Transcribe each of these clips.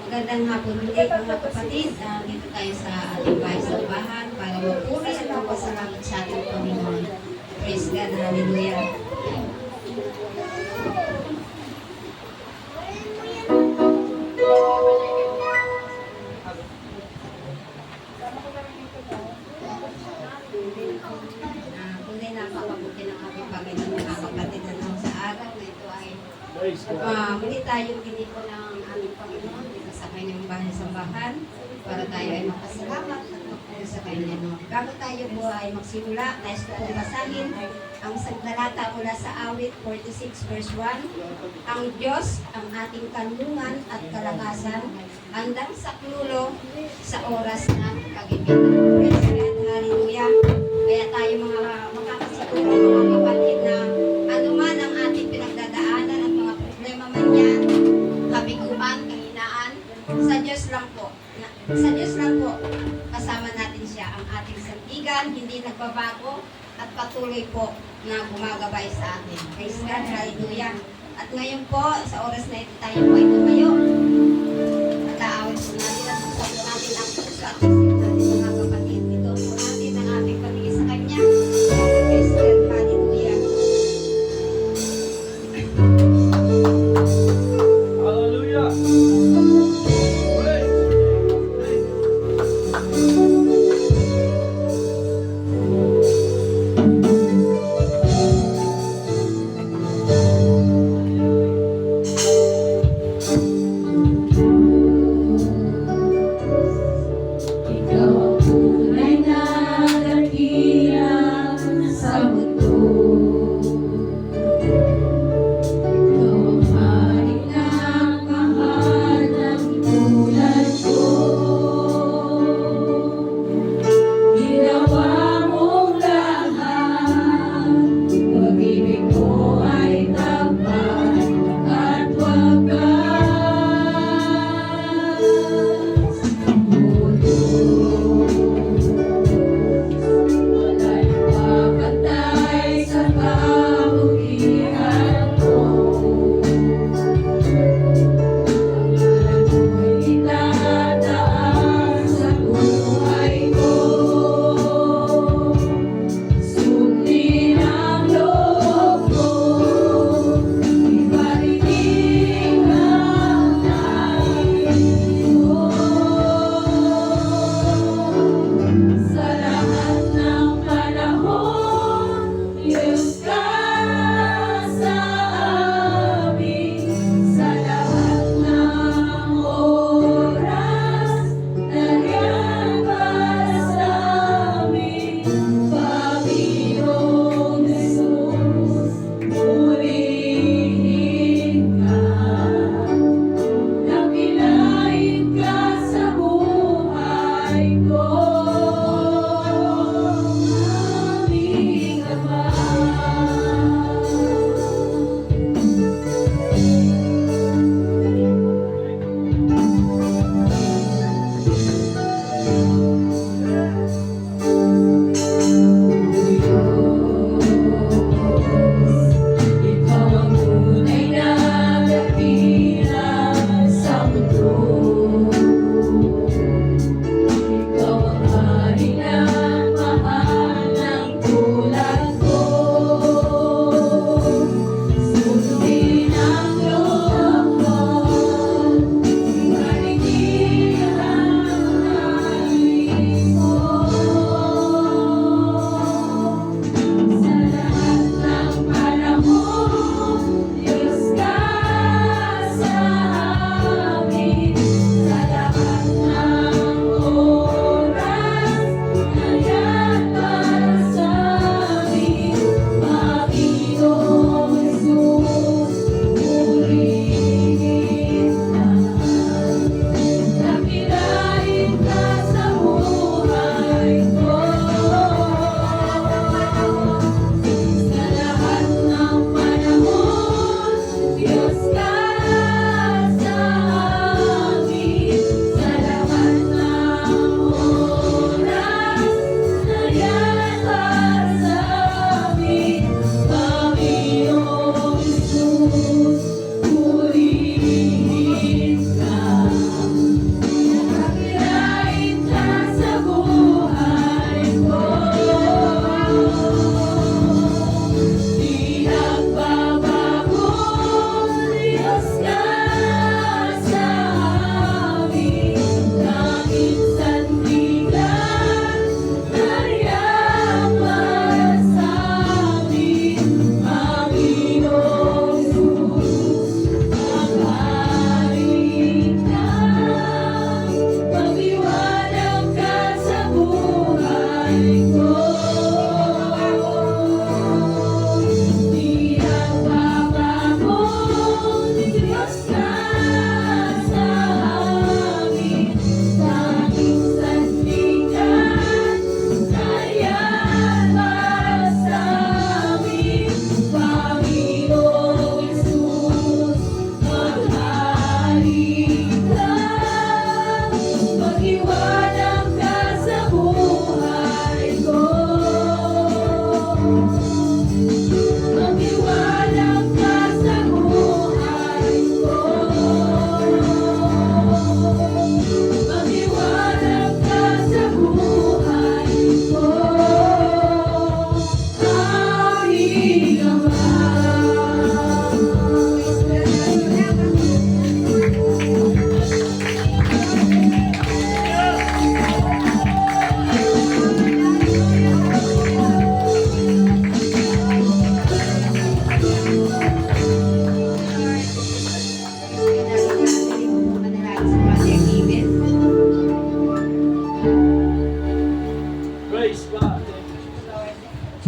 Magandang hapon ulit mga kapatid. Dito tayo sa ating bahay sambahan para magpuri at magpasalamat sa ating Panginoon. Praise God, hallelujah. Kundi napakabuti ng ating Panginoon mga kapatid na sa araw na ito ay muli tayong ginito ng aming Panginoon dito sa kanyang bahay sambahan para tayo ay makasalamat at magpuri sa kanya. Bago tayo po ay magsimula, nais ko pong basahin ang talata mula sa awit 46 verse 1. Ang Diyos ang ating kanlungan at kalakasan, handang saklulo sa oras ng kagimitan. Praise God, hallelujah. Kaya tayo mga makakasiguro mga kapatid na anuman ang ating pinagdadaanan at mga problema man yan, kabiguan, kahinaan, sa Diyos lang po. Sa Diyos lang po, kasama natin siya, ang ating sandigan, hindi nagbabago at patuloy po na gumagabay sa atin. Praise God, hallelujah. At ngayon po, sa oras na ito tayo po ay tumayo. At aawit po natin at magsabot natin ang puso at isip natin mga kapatid. Ito po natin ang ating paningin sa Kanya. Praise God, hallelujah. Hallelujah.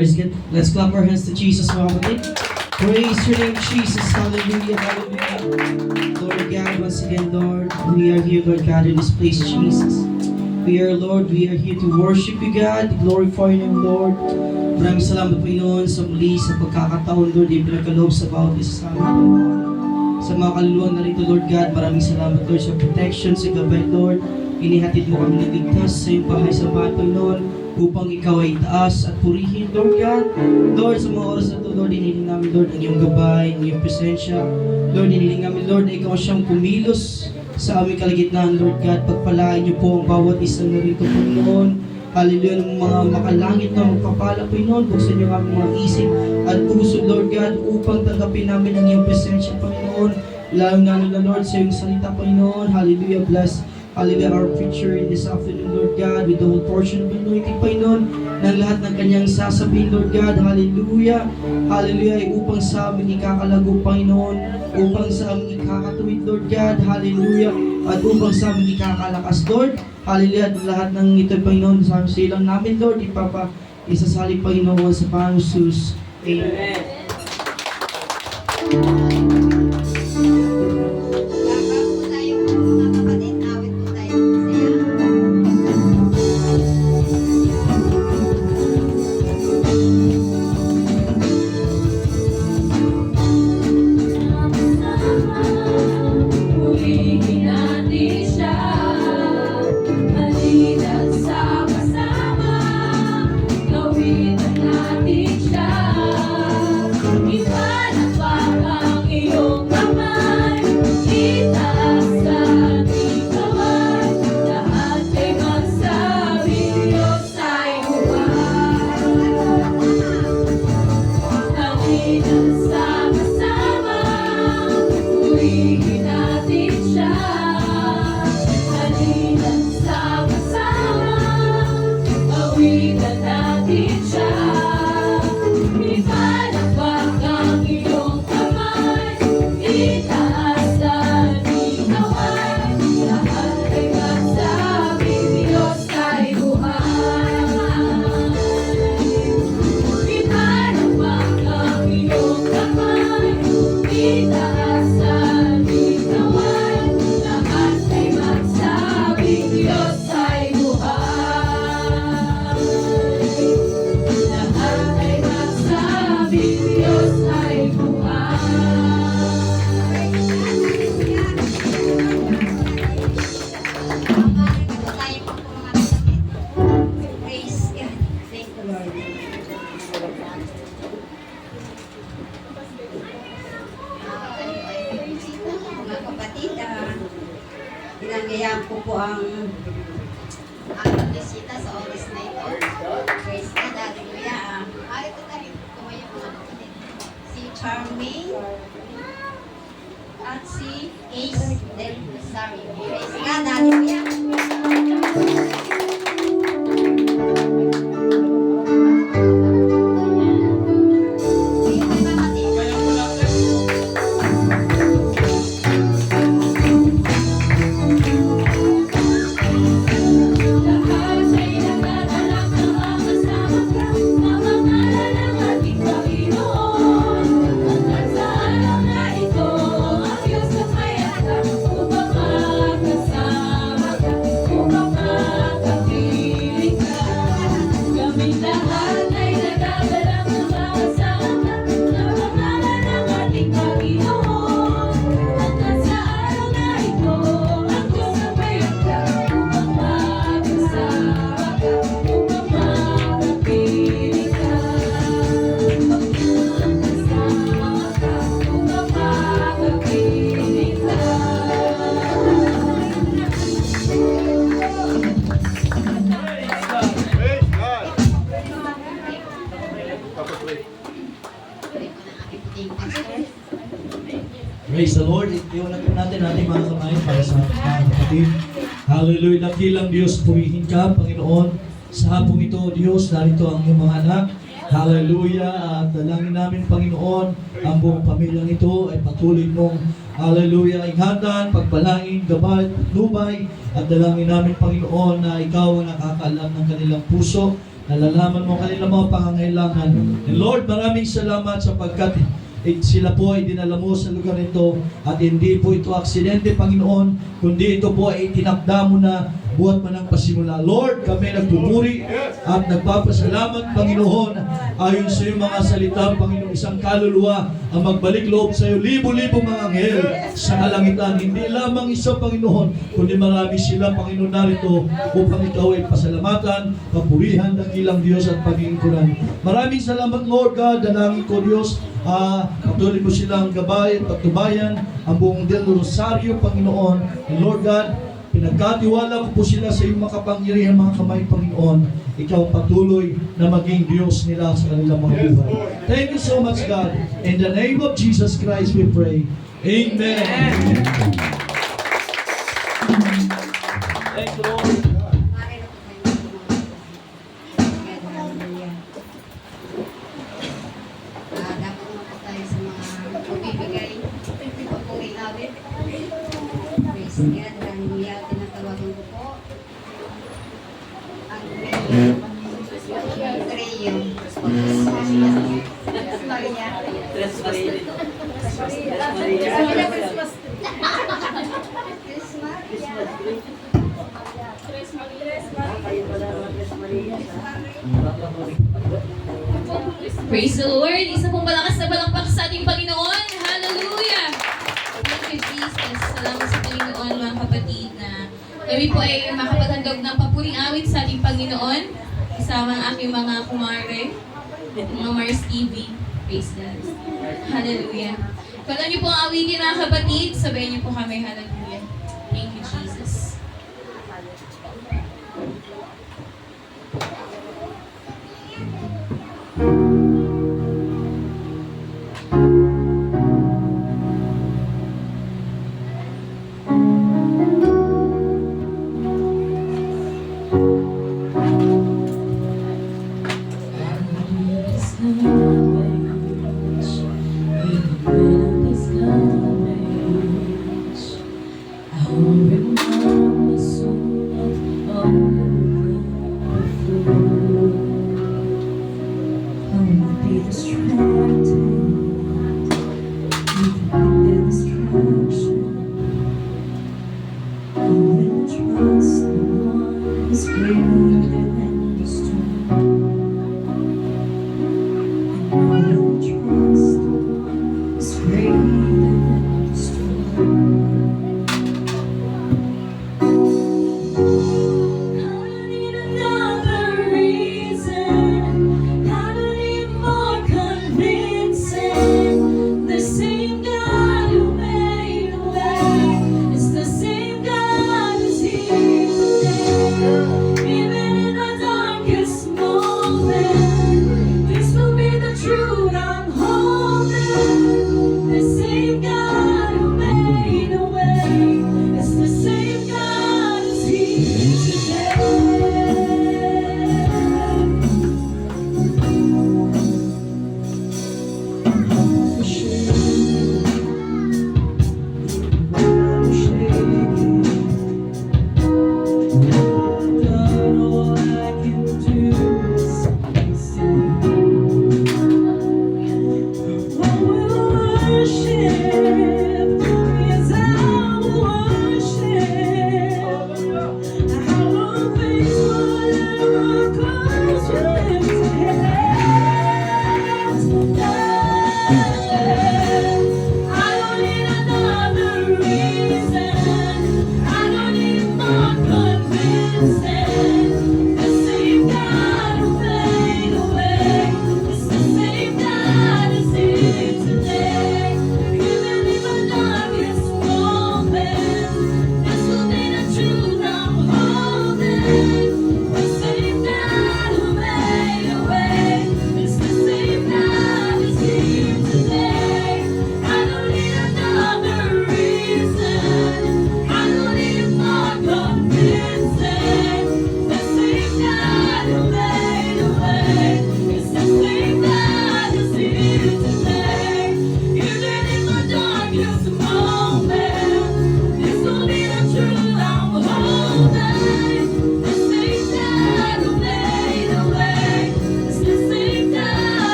Praise God. Let's clap our hands to Jesus, mga kapatid. Praise your name, Jesus. Hallelujah, hallelujah. Lord God, once again, Lord, we are here, Lord God, in this place, Jesus. We are, Lord, we are here to worship you, God, to glorify your name, Lord. Maraming salamat, Panginoon, sa muli, sa pagkakataon, Lord, yung pinagkaloob sa bawat isa sa amin, Panginoon. Sa mga kaluluwa na rito, Lord God, maraming salamat, Lord, sa protection, sa gabay, Lord. Inihatid mo kami ng ligtas sa iyong bahay sa bahay, Panginoon, upang ikaw ay taas at purihin, Lord God. Lord, sa mga oras na ito, Lord, iniling namin, Lord, ang iyong gabay, ang iyong presensya. Lord, iniling namin, Lord, na ikaw siyang kumilos sa aming kalagitnaan, Lord God. Pagpalain niyo po ang bawat isa na rito, Panginoon. Hallelujah, ng mga makalangit na magpapala, Panginoon. Buksan niyo ang aming mga isip at puso, Lord God, upang tanggapin namin ang iyong presensya, Panginoon. Lalo na, Lord, sa iyong salita, Panginoon. Hallelujah, bless. Hallelujah, our preacher in this afternoon, Lord God, with the whole portion of anointing, Panginoon, ng lahat ng kanyang sasabihin, Lord God, hallelujah, hallelujah, ay upang sa amin ikakalago, Panginoon, upang sa amin ikakatuwid, Lord God, hallelujah, at upang sa amin ikakalakas, Lord, hallelujah, at lahat ng ito, Panginoon, sa silang namin, Lord, isasali, Panginoon, sa Panginoon Jesus. Amen. Bago tayo mga kapatid, awit po tayo masaya. Purihin natin siya, halina't sama-sama, gawitan natin siya. Ipanagpag ang iyong kamay, itaas sa ating kamay, lahat ay magsabing Diyos ay buhay. Halina't sama-sama, purihin natin siya. Halina't sama-sama, gawitan natin siya. Ipanagpag ang iyong kamay, itaas sa ating kamay, lahat ay magsabing Diyos ay buhay. Ipanagpag ang iyong kamay, itaas sa ating kamay, lahat ay magsabing Diyos ay buhay. Lahat ay magsabing Diyos ay buhay. Praise God. Thank you, Lord. Mga kapatid, pinanggayaan ko po ang bisita sa oras na ito. Praise God, hallelujah. Ito tayo, tumayo mga kapatid. Si Charmaine at si Ace Del Rosario. Praise God, hallelujah. Sige, mga kapatid. Lahat ay nagdadalak na makasama ka, mamangalan ng ating Panginoon. Hanggang sa araw na ito, ang Diyos na may anak, upang makasama ka, upang makapiling ka. Kaming lahat ay nagdadalak na makasama ka, mamangalan ng ating Panginoon. Hanggang sa araw na ito, ang Diyos na may anak, upang makasama ka, upang makapiling ka. Makasama ka, upang makapiling ka. Praise the Lord. Iulat po natin ating mga kamay para sa mga kapatid. Hallelujah. Nakilang Diyos, purihin ka, Panginoon. Sa hapong ito, Diyos, narito ang iyong mga anak. Hallelujah. At dalangin namin, Panginoon, ang buong pamilyang ito ay patuloy mong, hallelujah, ingatan, pagpalain, gabay, lubay. At dalangin namin, Panginoon, na ikaw ang nakakaalam ng kanilang puso. Nalalaman mo kanila mga pangangailangan. And Lord, maraming salamat sapagkat sila po ay dinala mo sa lugar nito at hindi po ito aksidente, Panginoon, kundi ito po ay itinakda mo na buhat man ang pasimula. Lord, kami nagpupuri at nagpapasalamat, Panginoon, ayon sa iyong mga salita, Panginoon, isang kaluluwa ang magbalik loob sa iyo. Libo-libo mga anghel sa kalangitan. Hindi lamang isa, Panginoon, kundi marami sila, Panginoon, narito upang ikaw ay pasalamatan, papurihan, dakilang Diyos at pag-iingkuran. Maraming salamat, Lord God, dalangin ko, Diyos, patuloy mo silang gabay at pagtubayan ang buong Del Rosario, Panginoon. And Lord God, pinagkatiwala ko po sila sa iyong makapangyarihan mga kamay, Panginoon. Ikaw patuloy na maging Diyos nila sa kanilang mga buhay. Thank you so much, God. In the name of Jesus Christ we pray. Amen. Thank you, Lord. Dapat mo po tayo sa mga magbibigay. Papuri namin. Praise God. Hallelujah. Tinatawagan ko po ang Trio. Praise the Lord! Isa pong malakas na palakpak sa ating Panginoon. Hallelujah! Thank you, Jesus. Salamat sa Panginoon, mga kapatid, na kami po ay makapaghandog ng papuring awit sa ating Panginoon. Kasama ang aking mga kumare, mga Mars TV. Praise God. Hallelujah. Kung alam niyo po ang awitin, mga kapatid, sabayan niyo po kami. Hallelujah. Thank you, Jesus.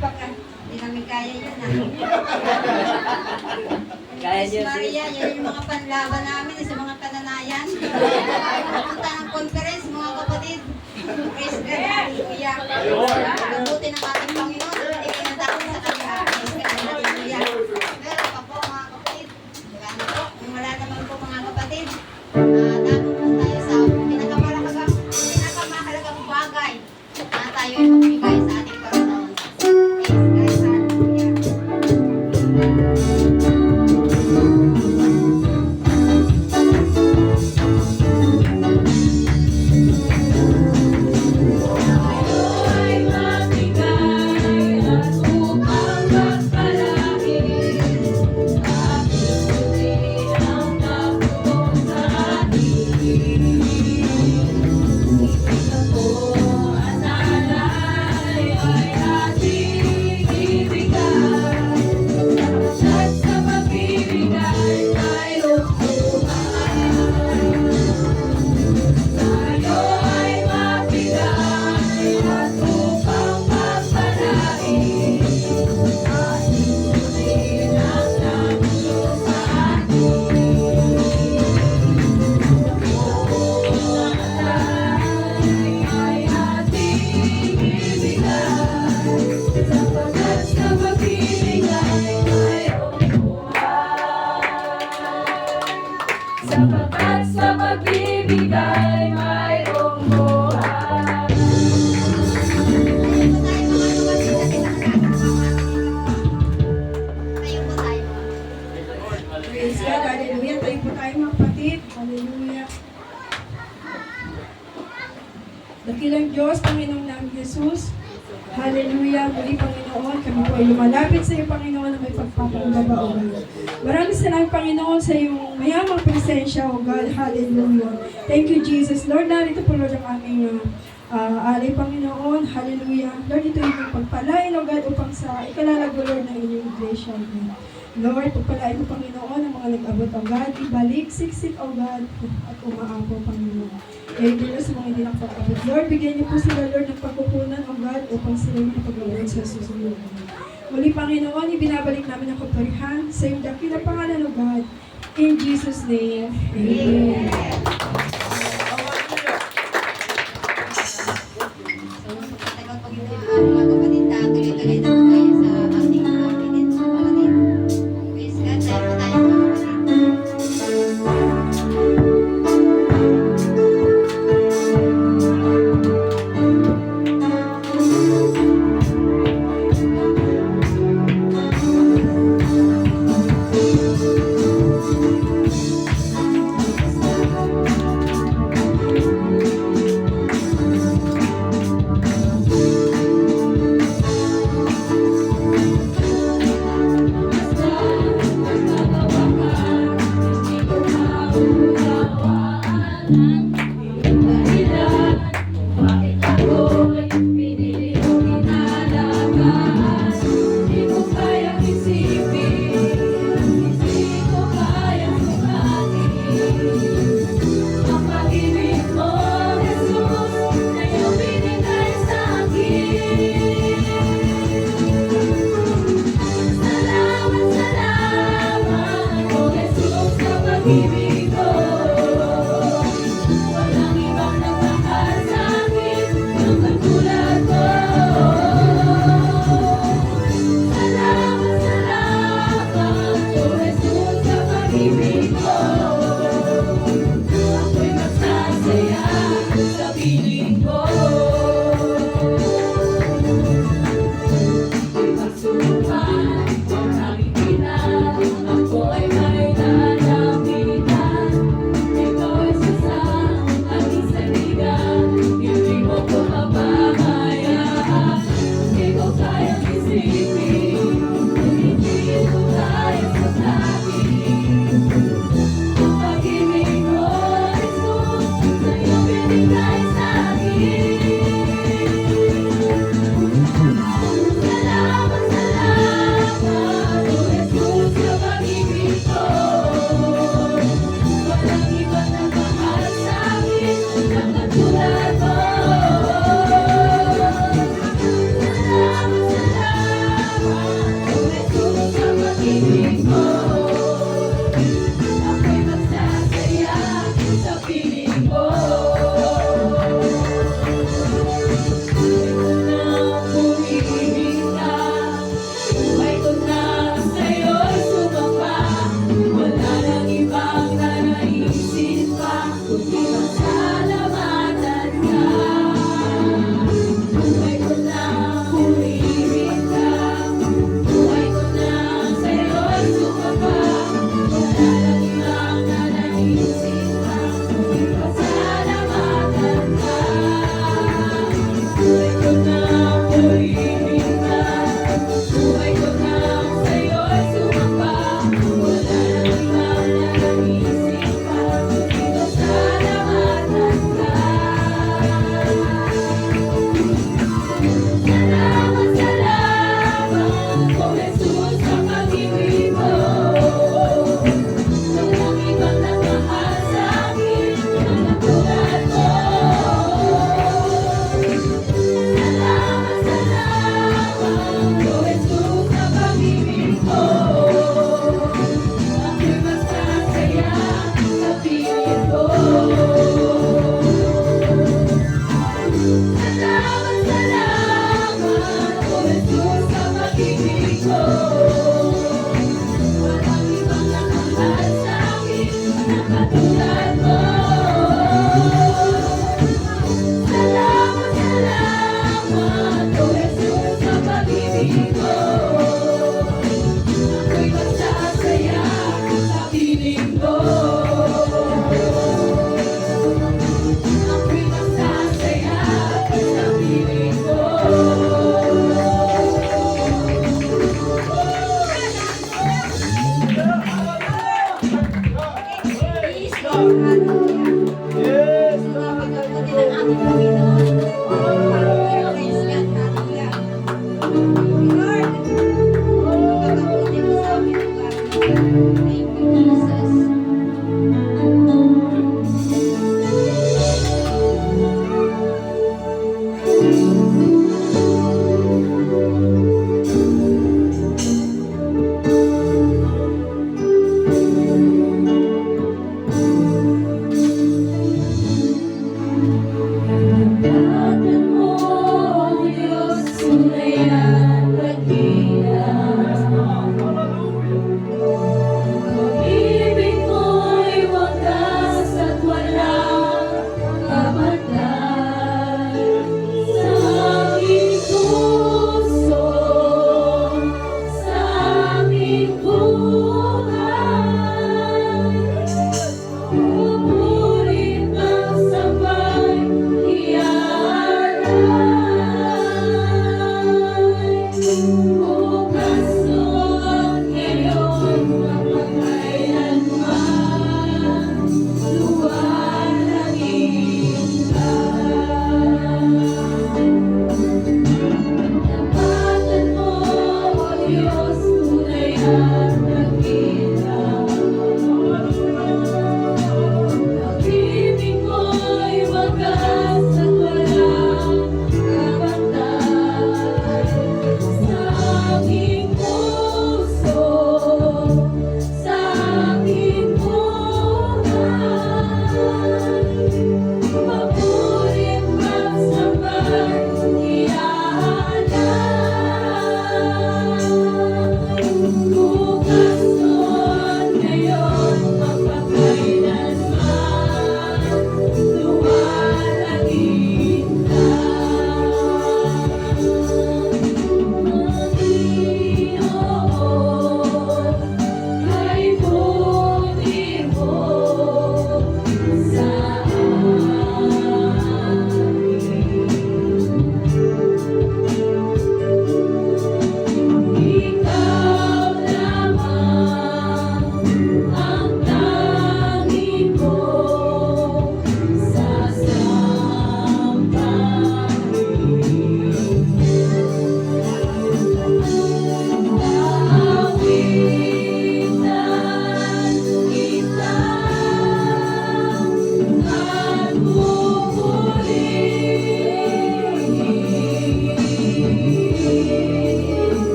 Baka hindi namin kaya yun ah. Kaya Miss niyo Maria, yan yung mga panlaban namin sa mga kananayan. Punta ng conference, mga kapatid. Praise God, hallelujah. Mabuti ng ating Panginoon, hindi kayo natakot sa kanya. Praise God, hallelujah. Meron pa po mga kapatid. Wala na po. Kung wala naman po mga kapatid, damo po tayo sa pinakamahalagang bagay na tayo ay magbigay sa ating Panginoon. Praise God, hallelujah. Ay matigay at upang magpalaki at isutin ang nagtulong sa atin. Ibig ako at alay ay ating ibigay at sa pagbibigay mayroong buhay. Tayo ay mapigay at upang magpalain at isutin ang nagtulong sa atin. Ang alay ay ating ibigay sapagkat sa pagbibigay mayroong buhay. Sapagkat sa pagbibigay mayroong buhay. Tayo po tayo. Praise God, hallelujah. Tayo po tayo mga kapatid. Hallelujah. Dakilang Diyos, Panginoong namin Jesus. Hallelujah. Muli, Panginoon, kami po ay lumalapit sa iyo, Panginoon, na may pagpapanggaba, O God. Maraming salamat, Panginoon, sa iyong mayamang presensya, O God. Hallelujah. Thank you, Jesus. Lord, narito po, Lord, ang aming alay, Panginoon. Hallelujah. Lord, ito yung pagpalain, O God, upang sa ikalalago, Lord, ng inyong iglesia, O God. Lord, pagpalain mo, Panginoon, ang mga nag-abot, O God. Ibalik, siksik, O God, at umaapo, Panginoon. Eh, dito sa mga hindi nakapagabot. Lord, bigyan niyo po sila, Lord, ng pagkukunan, O God, upang sila yung paglawan sa susunod. Muli, Panginoon, ibinabalik namin ang kaparihan sa iyong dakilang pangalan, O God. In Jesus' name, Amen. So, sa tagal Panginoon, mga kapatid, tuloy-tuloy na po tayo sa ating mga minutes, mga kapatid. Praise God, tayo po tayo mga kapatid. Pag-ibig ko, walang ibang nagmahal sa akin ng katulad ko. Salamat, salamat, O Jesus, sa pag-ibig mo. Ako'y magsasaya sa piling ko. Di pagsuman, ang aking ina, ako ay may nanamita.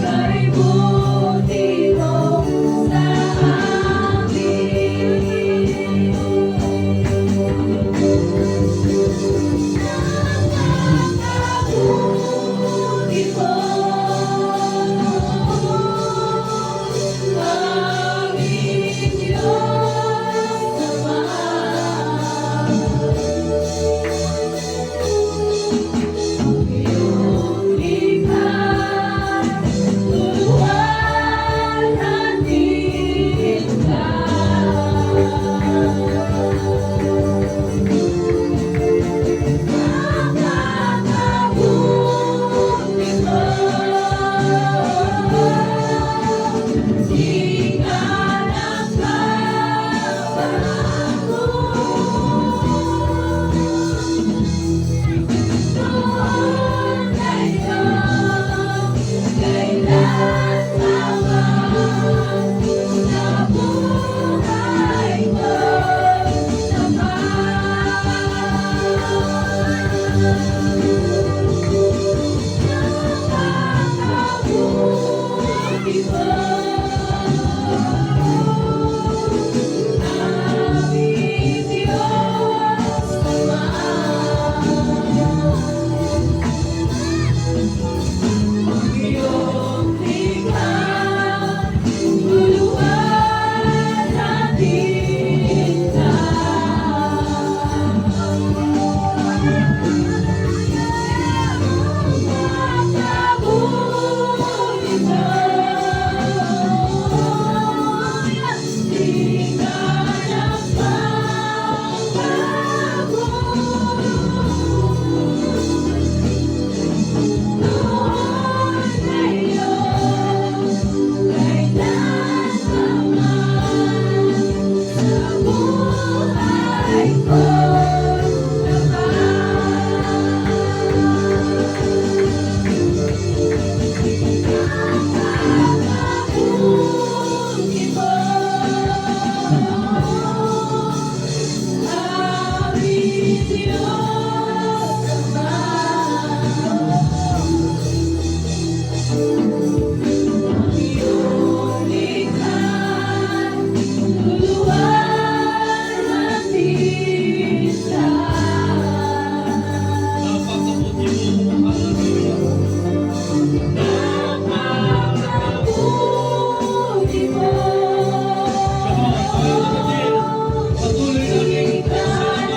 Kay buti mo sa nakakabuti mo, aming Diyos Ama. Iyong likha, tuluan natin ka. Nakakabuti mo, di ka nagbabago. Noon ngayon, kailanman sa buhay ko nakakabuti mo, aming Diyos Ama. Iyong likha, tuluan natin ka. Nakakabuti mo, di ka nagbabago. Noon ngayon, kailanman sa buhay ko nakakabuti mo, aming Diyos Ama. Iyong likha, tuluan natin ka. Nakakabuti mo, Patuloy natin di ka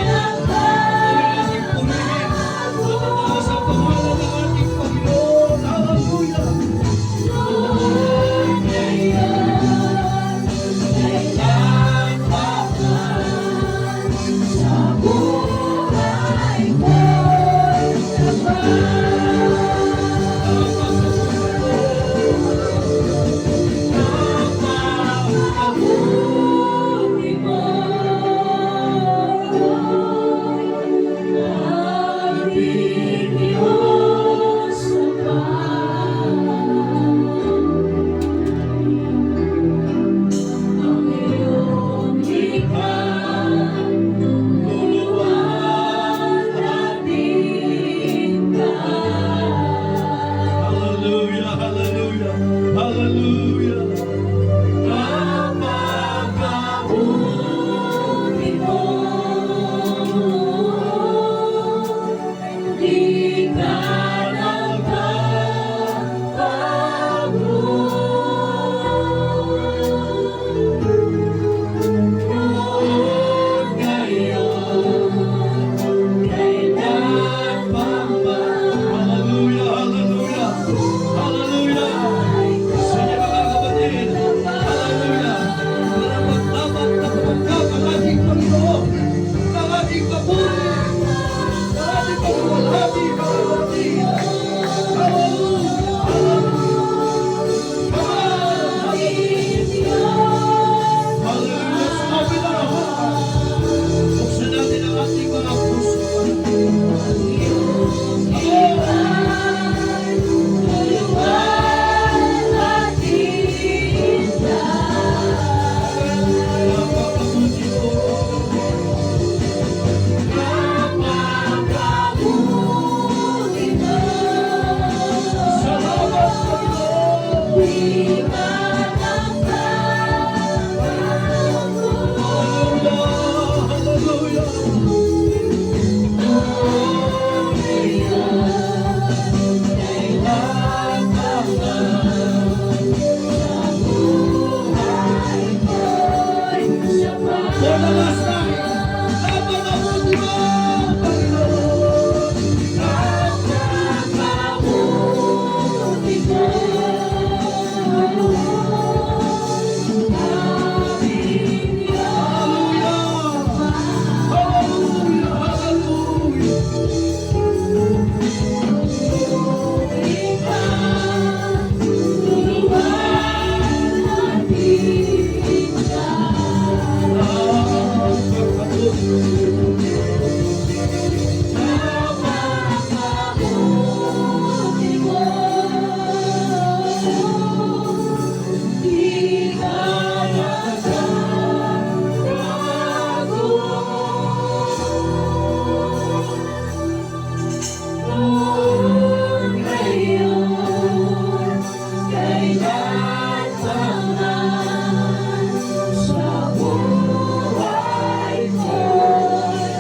nagbabago. Napakabuti mo, di ka nagbabago. Noon ngayon, kailan pa man, sa buhay ko'y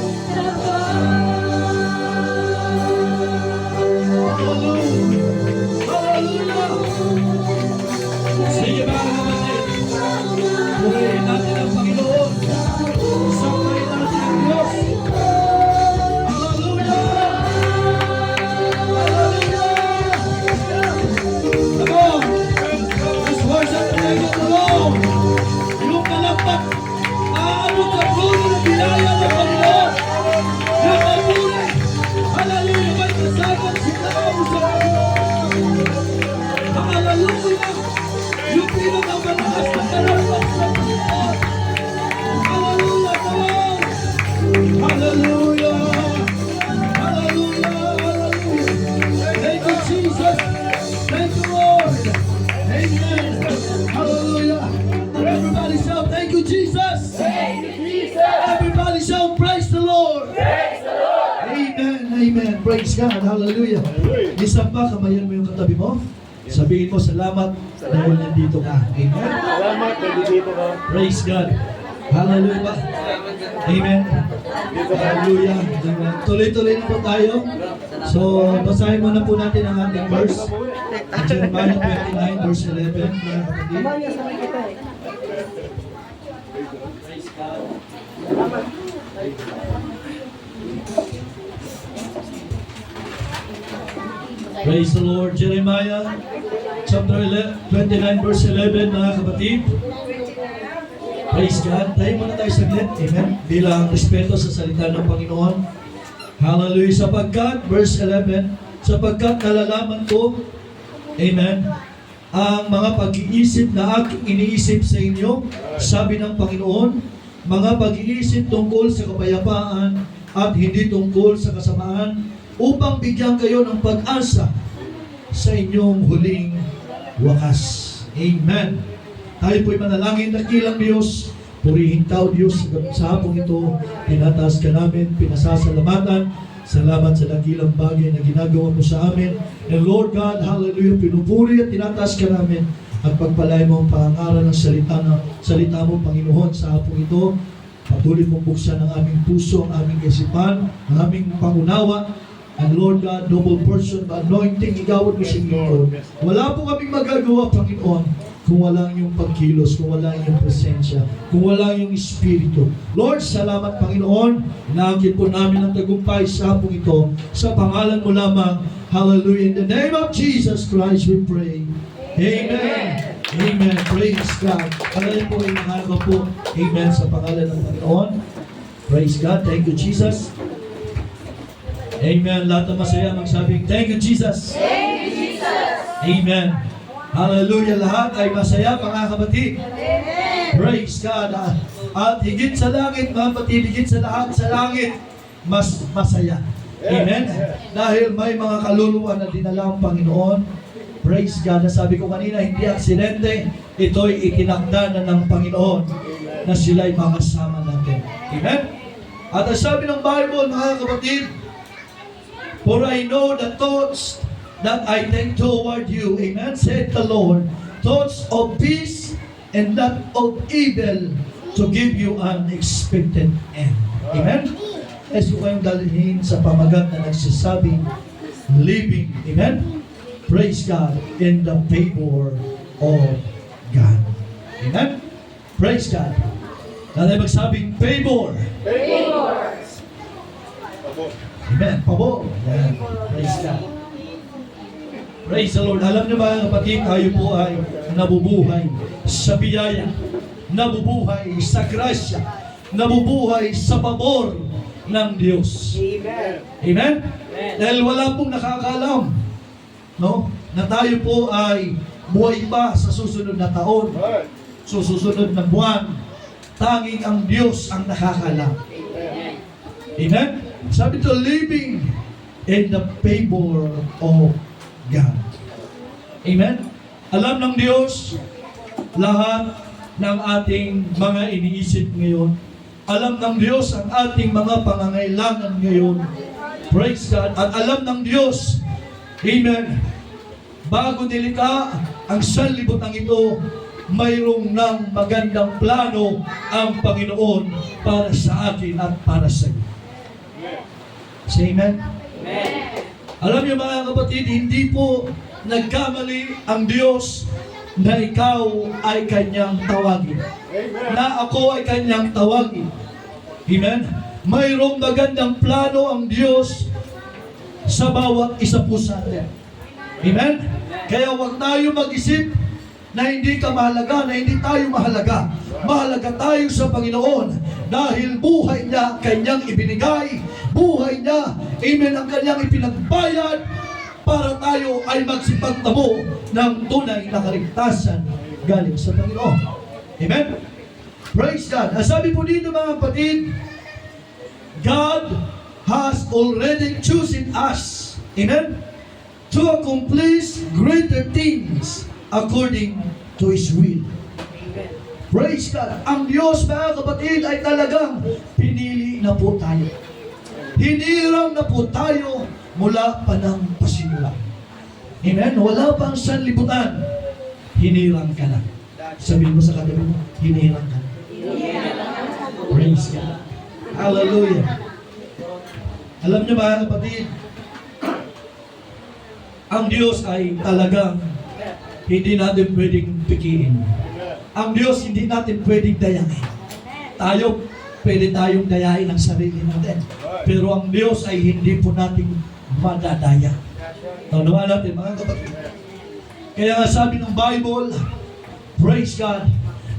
Sige mga kapatid, purihin natin ang Panginoon. Sambahin natin ang Diyos. Hallelujah! Hallelujah! Come on! Let's worship the name of the Lord. Yung palakpak, aabot sa puno ng bilaya ng Panginoon. Yung papuri, hallelujah, may kasama sila sa Panginoon. Hallelujah! Yung pinakamataas na kalawang sa Panginoon. Hallelujah! Come on! Hallelujah! Hallelujah! Hallelujah! Thank you, Jesus! Thank you, Lord! Amen! Hallelujah! Everybody shout, thank you, Jesus! Thank you, Jesus! Everybody shout, praise the Lord! Praise the Lord! Amen! Amen! Praise God! Hallelujah! Isang pa, kamayan mo yung katabi mo. Sabihin mo, salamat dahil nandito ka. Amen? Salamat, nandito ka. Praise God. Hallelujah ba? Amen. Hallelujah. Amen. Tuloy-tuloy na po tayo. So, basahin muna po natin ang ating verse. Jeremiah 29 verse 11. Mga kapatid. Praise God. Praise the Lord. Jeremiah chapter 29 verse 11, mga kapatid. Praise God. Tayo muna tayo saglit. Amen. Bilang respeto sa salita ng Panginoon. Hallelujah. Sapagkat, verse 11, sapagkat nalalaman ko, amen, ang mga pag-iisip na aking iniisip sa inyo, sabi ng Panginoon, mga pag-iisip tungkol sa kapayapaan at hindi tungkol sa kasamaan, upang bigyan kayo ng pag-asa sa inyong huling wakas. Amen. Tayo po'y manalangin, dakilang Diyos. Purihin tao, Diyos, sa hapong ito. Pinataas ka namin, pinasasalamatan. Salamat sa dakilang bagay na ginagawa mo sa amin. And Lord God, hallelujah, pinupuri at tinataas ka namin. At pagpalay mo ang pangaral ng salita mo, Panginoon, sa hapong ito. Patuloy mong buksan ang aming puso, ang aming isipan, ang aming pangunawa. And Lord God, noble person, anointing, igawad mo sa Panginoon. Wala po kaming magagawa, Panginoon, kung wala yung pagkilos, kung wala yung presensya, kung wala yung Espiritu. Lord, salamat, Panginoon. Inaakit po namin ang tagumpay sa hapong ito. Sa pangalan mo lamang. Hallelujah. In the name of Jesus Christ we pray. Amen. Amen. Praise God. Hallelujah po, inahanga po. Amen. Sa pangalan ng Panginoon. Praise God. Thank you, Jesus. Amen. Lahat na masaya magsabing, thank you, Jesus. Thank you, Jesus. Amen. Hallelujah. Lahat ay masaya, mga kapatid. Amen. Praise God. At higit sa langit, mga kapatid, higit sa lahat sa langit, mas masaya. Amen. Dahil may mga kaluluwa na dinala ang Panginoon. Praise God. Nasabi ko kanina, hindi aksidente. Ito'y itinakda na ng Panginoon na sila'y makasama natin. Amen. At ang sabi ng Bible, mga kapatid, for I know the thoughts that I think toward you, amen, said the Lord, thoughts of peace and not of evil, to give you an expected end. Amen? Let's ko kayong dalhin sa pamagat na nagsasabing, living, amen? Praise God, in the favor of God. Amen? Praise God. Nanay magsabing, favor. Favor. Amen. Pabor. Ayan. Praise God. Praise the Lord. Alam niyo mga kapatid, tayo po ay nabubuhay sa biyaya, nabubuhay sa grasya, nabubuhay sa pabor ng Diyos. Amen. Amen? Dahil wala pong nakakaalam, no, na tayo po ay buhay pa sa susunod na taon, sa susunod na buwan. Tanging ang Diyos ang nakakaalam. Amen? Sabi to, living in the favor of God. Amen? Alam ng Diyos lahat ng ating mga iniisip ngayon. Alam ng Diyos ang ating mga pangangailangan ngayon. Praise God. At alam ng Diyos, amen, bago nilikha ang sanlibutan ito, mayroong ng magandang plano ang Panginoon para sa atin at para sa iyo. Say amen? Alam niyo mga kapatid, hindi po nagkamali ang Diyos na ikaw ay kanyang tawagin. Na ako ay kanyang tawagin. Amen? Mayroong magandang plano ang Diyos sa bawat isa po sa atin. Amen? Kaya huwag tayo mag-isip na hindi ka mahalaga, na hindi tayo mahalaga. Mahalaga tayo sa Panginoon dahil buhay niya kanyang ibinigay, buhay niya, amen, ang kanyang ipinagbayad para tayo ay magsipagtamo ng tunay na kaligtasan galing sa Panginoon. Amen? Praise God. Ang sabi po dito mga kapatid, God has already chosen us, amen, to accomplish greater things according to His will. Praise God. Ang Diyos mga kapatid ay talagang pinili na po tayo. Hinirang na po tayo mula pa ng pasimula. Amen? Wala pang sanlibutan. Hinirang ka na. Sabihin mo sa katabi mo, hinirang ka na. Praise God. Hallelujah. Alam niyo mga kapatid, ang Diyos ay talagang hindi natin pwedeng pikiin. Ang Diyos hindi natin pwedeng dayain. Tayo, pwede tayong dayain ang sarili natin. Pero ang Diyos ay hindi po natin madadaya. Tawnawan natin mga kapatid. Kaya nga sabi ng Bible, praise God,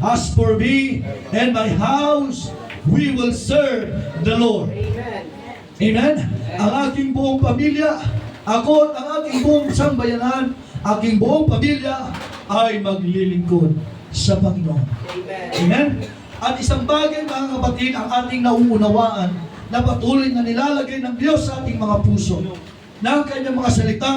as for me and my house, we will serve the Lord. Amen? Ang aking buong pamilya, ako at ang aking buong sambayanan, aking buong pamilya ay maglilingkod sa Panginoon. Amen? At isang bagay mga kapatid, ang ating nauunawaan na patuloy na nilalagay ng Diyos sa ating mga puso na ang kanyang mga salita,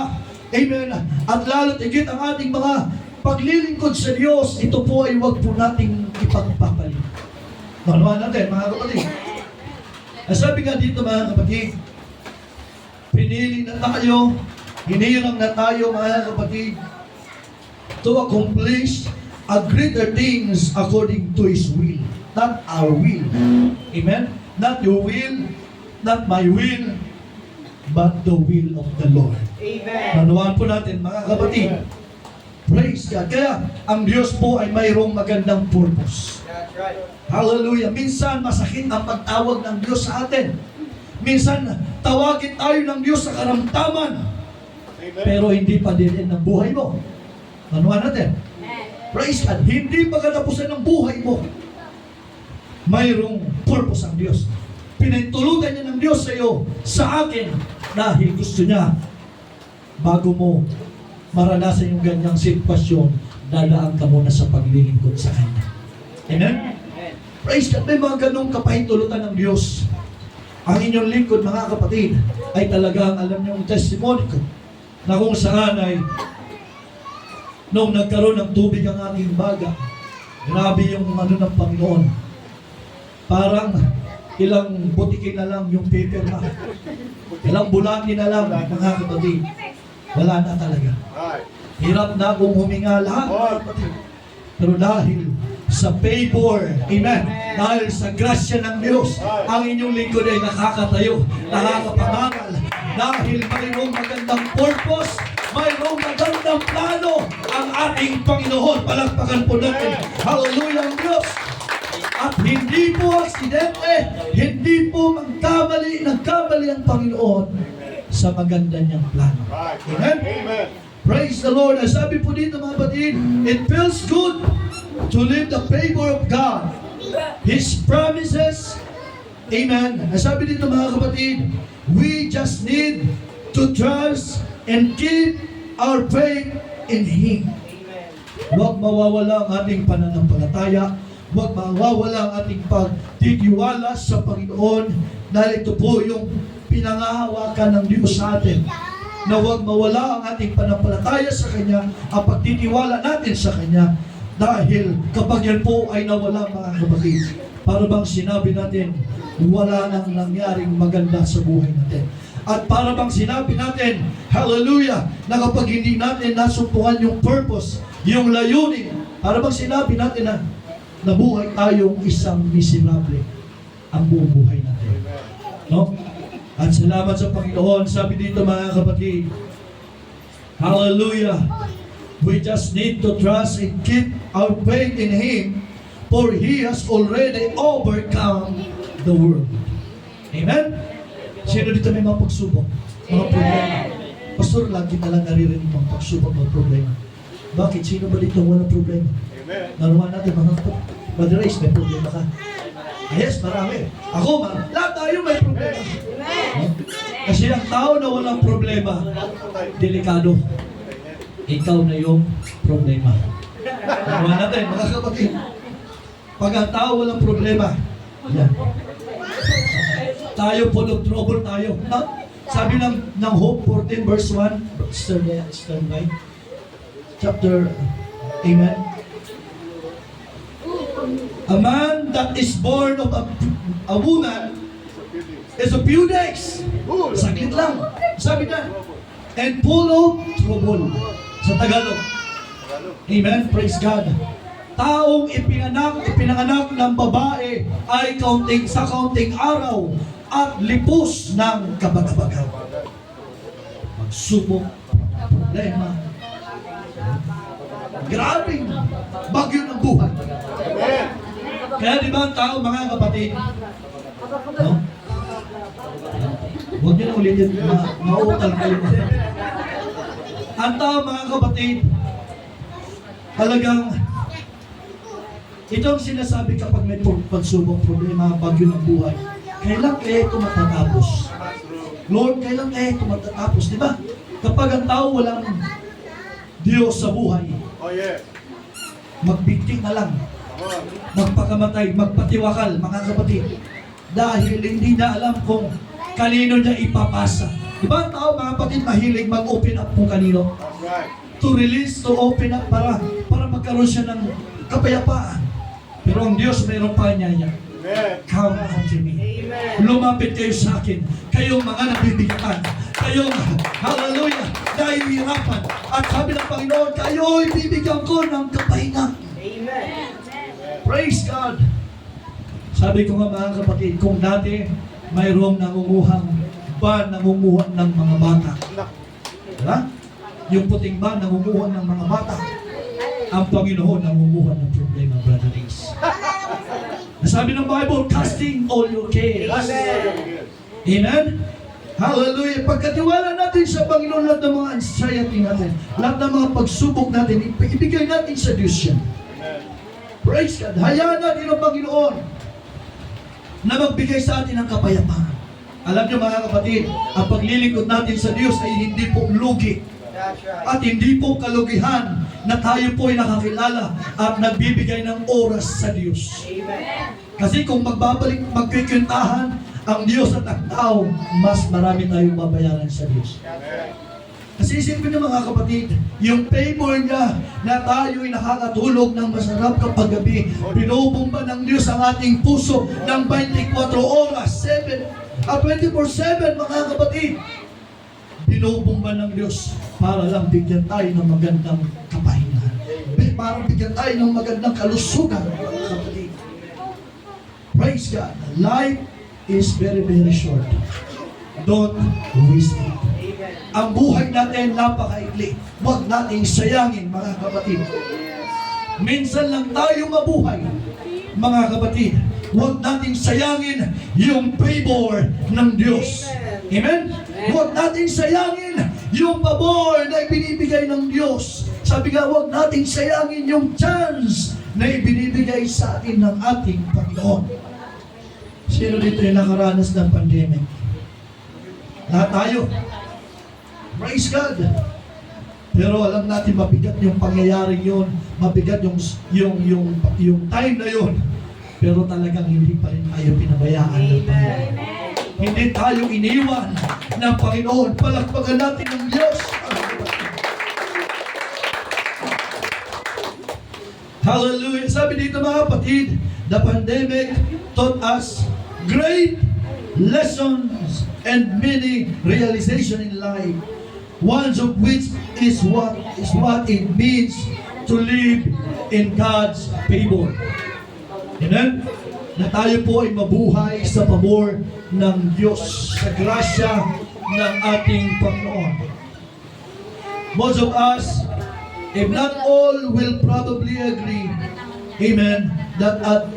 amen, at lalo't higit ang ating mga paglilingkod sa Diyos, ito po ay huwag po nating ipagpapalit. Nanuhan natin mga kapatid. Sabi nga dito mga kapatid, pinili na tayo, hinirang na tayo mga kapatid, to accomplish a greater things according to His will, not our will. Amen? Not your will, not my will, but the will of the Lord. Amen. Nanuhan po natin mga kapatid. Praise God. Kaya ang Diyos po ay mayroong magandang purpose. That's right. Hallelujah. Minsan masakit ang pagtawag ng Diyos sa atin. Minsan tawagin tayo ng Diyos sa karamdaman. Pero hindi pa din ang buhay mo. Nanuhan natin. Praise God. Hindi pa katapusan ng buhay mo. Mayroong purpose ang Diyos. Pinahintulutan niya ng Diyos sa iyo, sa akin, dahil gusto niya, bago mo maranasan yung ganyang sitwasyon, dadaan ka muna sa paglilingkod sa Kanya. Amen? Praise God. May mga ganong kapahintulutan ng Diyos. Ang inyong lingkod, mga kapatid, ay talagang, alam niyo yung testimony ko, na kung saan ay, nung nagkaroon ng tubig ang ating baga, grabe yung ano ng Panginoon. Parang ilang butikin na lang yung paper na. Ilang bulati na lang, mga kapatid. Wala na talaga. Hirap na kung huminga lahat, mga kapatid. Pero dahil sa favor, amen, dahil sa grasya ng Diyos, ang inyong lingkod ay nakakatayo, nakakapangaral, dahil mayroong magandang purpose, mayroong magandang plano ang ating Panginoon. Palakpakan po natin. Hallelujah ang Diyos. At hindi po aksidente, hindi po nagkamali ang Panginoon sa maganda niyang plano. Amen? Praise the Lord. As sabi po dito mga kapatid, it feels good to live the favor of God. His promises, amen. As sabi dito mga kapatid, we just need to trust and keep our faith in Him. Huwag mawawala ang ating pananampalataya, huwag mawawala ang ating pagtitiwala sa Panginoon dahil ito po yung pinangahawakan ng Diyos sa atin na huwag mawala ang ating panampalataya sa Kanya, ang pagtitiwala natin sa Kanya dahil kapag yan po ay nawala mga kapatid, para bang sinabi natin, wala nang nangyaring maganda sa buhay natin. At para bang sinabi natin, hallelujah, na kapag hindi natin nasumpungan yung purpose, yung layunin, para bang sinabi natin na nabuhay tayong isang miserable ang buong buhay natin. No? At salamat sa Panginoon, sabi dito mga kapatid, hallelujah, we just need to trust and keep our faith in Him, for He has already overcome the world. Amen? Sino dito may mga pagsubok? Mga problema? Pastor, lagi na lang naririnig mga pagsubok, mga problema. Bakit? Sino ba dito walang problema? Naruhan natin mga Brother Reyes, may problema ka. Yes, marami. Ako, lahat tayo may problema. Kasi ang tao na walang problema, delikado. Ikaw na yung problema. Naruhan natin, mga kapatid. Pag ang tao walang problema, yan. Tayo full of trouble tayo. Sabi ng Hope 14 verse 1, stand by. Chapter, amen. A man that is born of a woman is a few days. Saglit lang. Sabi na. And full of trouble. Sa Tagalog. Amen. Praise God. Taong ipinanganak ng babae ay sa kaunting araw at lipos ng kabag-abagan. Magsubok, problema. Grabing bagyo ng buhay. Kaya di ba ang tao, mga kapatid, no? Huwag niyo na ulitin, mauutal kayo. Ang tao, mga kapatid, talagang ito ang sinasabi kapag may pagsubok, problema, bagyo ng buhay. Kailan kaya ito matatapos? Lord, kailan kaya ito matatapos? Di ba? Kapag ang tao walang Diyos sa buhay, magbigti na lang, magpakamatay, magpatiwakal, mga kapatid. Dahil hindi na alam kung kanino niya ipapasa. Di ba ang tao, mga kapatid, mahilig mag-open up kung kanino? To release, to open up, para magkaroon siya ng kapayapaan. Pero ang Diyos mayroong panyaya. Come unto me. Lumapit kayo sa akin. Kayong mga nabibigyan. Kayong, hallelujah, nahihirapan. At sabi ng Panginoon, kayo'y bibigyan ko ng kapahinga. Amen. Praise God. Sabi ko nga mga kapatid, kung dati mayroong nangunguhang nangunguhan ng mga bata. Diba? Yung puting nangunguhan ng mga bata. Ang Panginoon nangunguhan ng problema, Brother Ace. Sabi ng Bible, casting all your cares. Amen? Hallelujah. Pagkatiwala natin sa Panginoon, lahat ng mga anxiety natin, lahat ng mga pagsubok natin, ibigay natin sa Diyos yan. Praise God. Hayaan natin ang Panginoon na magbigay sa atin ng kapayapaan. Alam niyo mga kapatid, ang paglilingkod natin sa Diyos ay hindi po lugi. At hindi po kalugihan na tayo po ay nakakilala at nagbibigay ng oras sa Diyos. Kasi kung magkikwentahan ang Diyos at ang tao, mas marami tayong babayaran sa Diyos. Kasi isipin niyo mga kapatid, yung favor niya na tayo ay nakakatulog ng masarap kapag gabi, binubumba ng Diyos ang ating puso ng 24 oras, 24/7 mga kapatid. Binubumba ng Diyos para lang bigyan tayo ng magandang kapahingahan. Para bigyan tayo ng magandang kalusugan, mga kapatid. Praise God. Life is very, very short. Don't waste it. Ang buhay natin napakaikli. Huwag nating sayangin, mga kapatid. Minsan lang tayo mabuhay, mga kapatid. Huwag nating sayangin yung favor ng Diyos. Amen? Huwag nating sayangin yung pabor na ibinibigay ng Diyos. Sabi nga, huwag nating sayangin yung chance na ibinibigay sa atin ng ating Panginoon. Sino dito yung nakaranas ng pandemic? Lahat tayo. Praise God. Pero alam natin mabigat yung pangyayari yun, mabigat yung time na yun. Pero talagang hindi pa rin tayo pinabayaan ng Panginoon. Hindi tayo iniwan ng Panginoon. Palakpakan natin ng Diyos. Hallelujah. Sabi dito mga kapatid, the pandemic taught us great lessons and many realization in life. One of which is what it means to live in God's favor. Amen? Na tayo po ay mabuhay sa pabor ng Diyos, sa grasya ng ating Panginoon. Most of us, if not all, will probably agree, amen, that at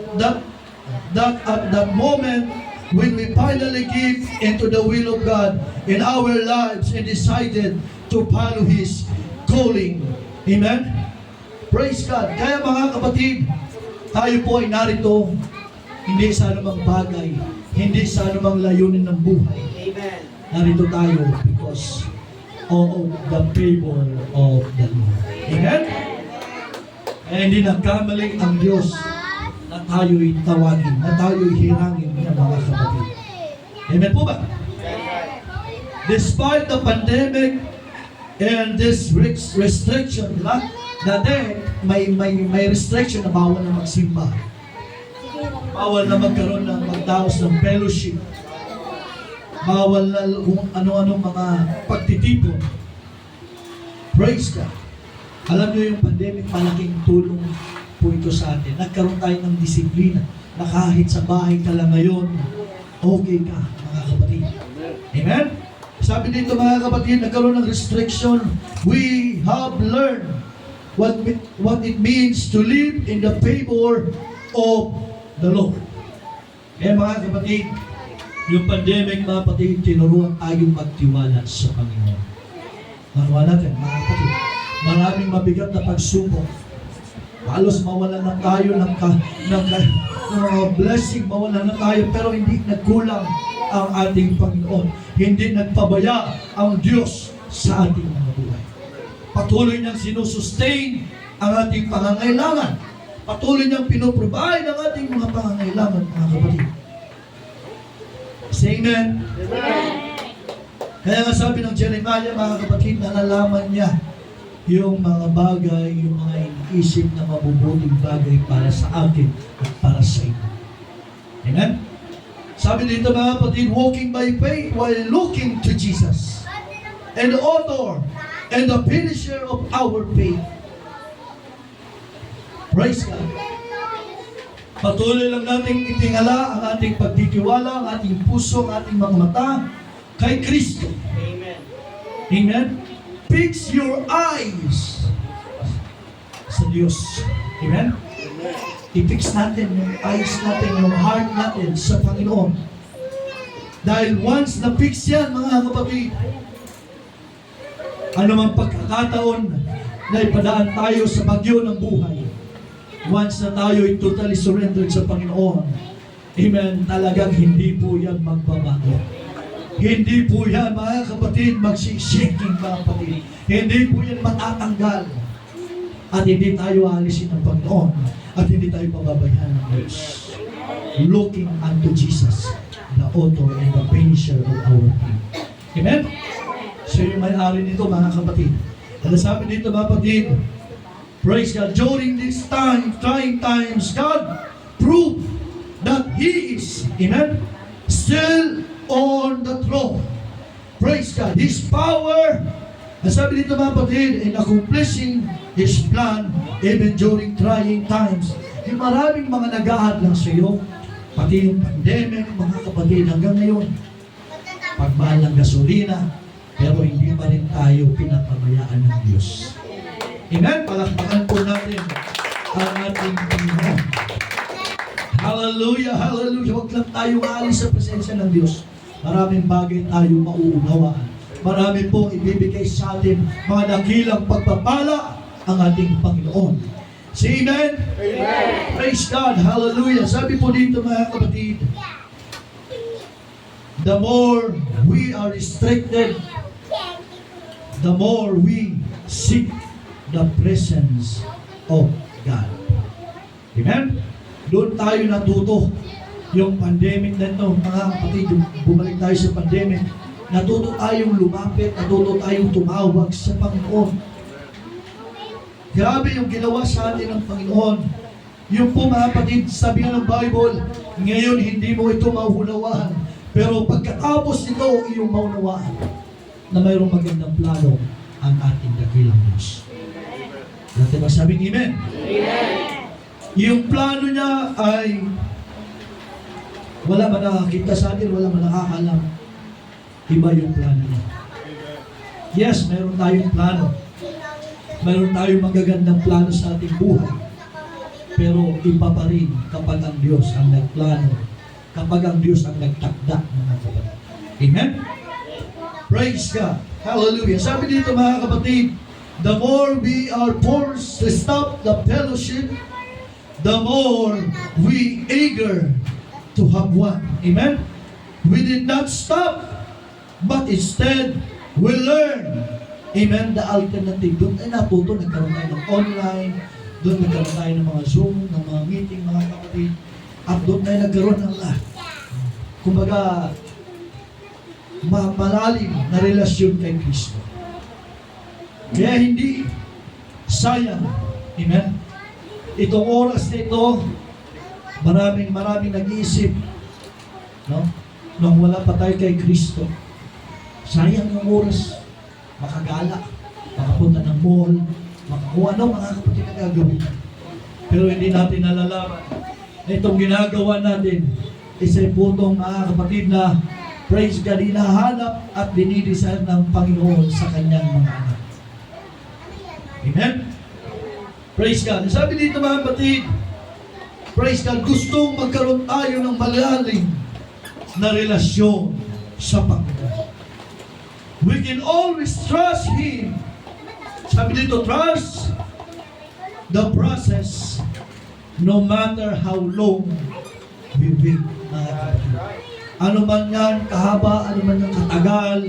that moment when we finally give into the will of God in our lives and decided to follow His calling. Amen? Praise God. Kaya mga kapatid, tayo po ay narito hindi sa anumang bagay, hindi sa anumang layunin ng buhay. Amen. Narito tayo because of the favor of the Lord. Amen? Kaya hindi nagkamali ang Diyos na tayo'y tawagin, na tayo'y hirangin ng mga kapatid. Amen po ba? Despite the pandemic and this restriction, diba? Dati, may restriction na bawal na magsimba. Bawal na magkaroon ng magdaos ng fellowship. Bawal na kung ano-ano mga pagtitipon. Praise God. Alam niyo yung pandemic, malaking tulong po ito sa atin. Nagkaroon tayo ng disiplina na kahit sa bahay ka lang ngayon, okay ka, mga kapatid. Amen? Sabi dito mga kapatid, nagkaroon ng restriction. We have learned what it means to live in the favor of the Lord. Kaya mga kapatid, yung pandemic mga kapatid, tinuruan tayong magtiwala sa Panginoon. Manuwa natin mga kapatid, maraming mabigat na pagsubok. Halos mawalan na tayo ng blessing, mawalan na tayo, pero hindi nagkulang ang ating Panginoon. Hindi nagpabaya ang Diyos sa ating mga buhay. Patuloy niyang sinusustain ang ating pangangailangan. Patuloy niyang pinoprovide ang ating mga pangangailangan, mga kapatid. Say amen. Kaya nga sabi ng Jeremiah, mga kapatid, nalalaman niya yung mga bagay, yung mga iniisip na mabubuting bagay para sa atin at para sa inyo. Amen? Sabi dito mga kapatid, walking by faith while looking to Jesus, and the author and the finisher of our faith. Praise God. Patuloy lang nating itingala ang ating pagtitiwala, ang ating puso, ang ating mga mata kay Kristo. Amen. Amen? Fix your eyes sa Diyos. Amen? I-fix natin yung eyes natin, yung heart natin sa Panginoon. Dahil once na-fix yan, mga kapatid, anumang pagkakataon na ipadaan tayo sa bagyo ng buhay, once na tayo ay totally surrendered sa Panginoon, amen, talagang hindi po yan magbabago. Hindi po yan, mga kapatid, magsishaking, mga kapatid. Hindi po yan matatanggal. At hindi tayo alisin ng Panginoon. At hindi tayo pababayaan ng Diyos. Looking unto Jesus, the author and the finisher of our faith. Amen? So yung may-ari nito, mga kapatid. At sabi dito, mga kapatid, praise God, during this time, trying times, God proved that He is, amen, still on the throne. Praise God. His power, ang sabi dito mga kapatid, in accomplishing His plan even during trying times. Yung maraming mga nag-aadlang sa iyo, pati yung pandemic, mga kapatid, hanggang ngayon, pagmahal ng gasolina, pero hindi pa rin tayo pinapabayaan ng Diyos. Amen? Palakpakan po natin ang ating Panginoon. Hallelujah, hallelujah. Huwag lang tayo maalis sa presensya ng Diyos. Maraming bagay tayo mauunawaan. Marami pong ibibigay sa atin mga dakilang pagpapala ang ating Panginoon. Say amen? Amen. Praise God. Hallelujah. Sabi po dito mga kapatid, the more we are restricted, the more we seek the presence of God. Amen? Doon tayo natuto. Yung pandemic na ito, mga kapatid, bumalik tayo sa pandemic, natuto tayong lumapit, natuto tayong tumawag sa Panginoon. Grabe yung ginawa sa atin ng Panginoon. Yung po mga kapatid, sabi nga ng Bible, ngayon hindi mo ito maunawaan. Pero pagkatapos nito, iyong maunawaan na mayroong magandang plano ang ating dakilang Diyos. Natin masabing amen? Yung plano niya ay wala man nakakita sa atin, wala man nakakalam. Iba yung plano niya. Yes, mayroon tayong plano. Mayroon tayong magagandang plano sa ating buhay. Pero iba pa rin kapag ang Diyos ang nagplano, kapag ang Diyos ang nagtakda, mga kapatid. Amen? Praise God. Hallelujah. Sabi dito mga kapatid, the more we are forced to stop the fellowship, the more we eager to have one. Amen? We did not stop, but instead, we learn. Amen? The alternative. Doon ay natuto, nagkaroon tayo ng online, doon nagkaroon tayo ng mga Zoom, ng mga meeting, mga kapatid, at doon tayo nagkaroon ng kumbaga, malalim na relasyon kay Kristo. Kaya hindi sayang. Amen? Itong oras na ito, maraming nag-iisip, no? Nung wala pa tayo kay Kristo, sayang yung oras, makagala, makapunta ng mall, makakuha ng mga kapatid na gagawin. Pero hindi natin nalalaman na itong ginagawa natin, isa'y putong mga kapatid na praise God, hinahanap at dinidesire ng Panginoon sa kanyang mga anak. Amen? Praise God. Sabi dito mga kapatid, praise God, gustong magkaroon tayo ng malalim na relasyon sa Panginoon. We can always trust Him. Sabi dito, trust the process no matter how long we wait, mga kapatid. Ano man yan kahaba, ano man yan katagal,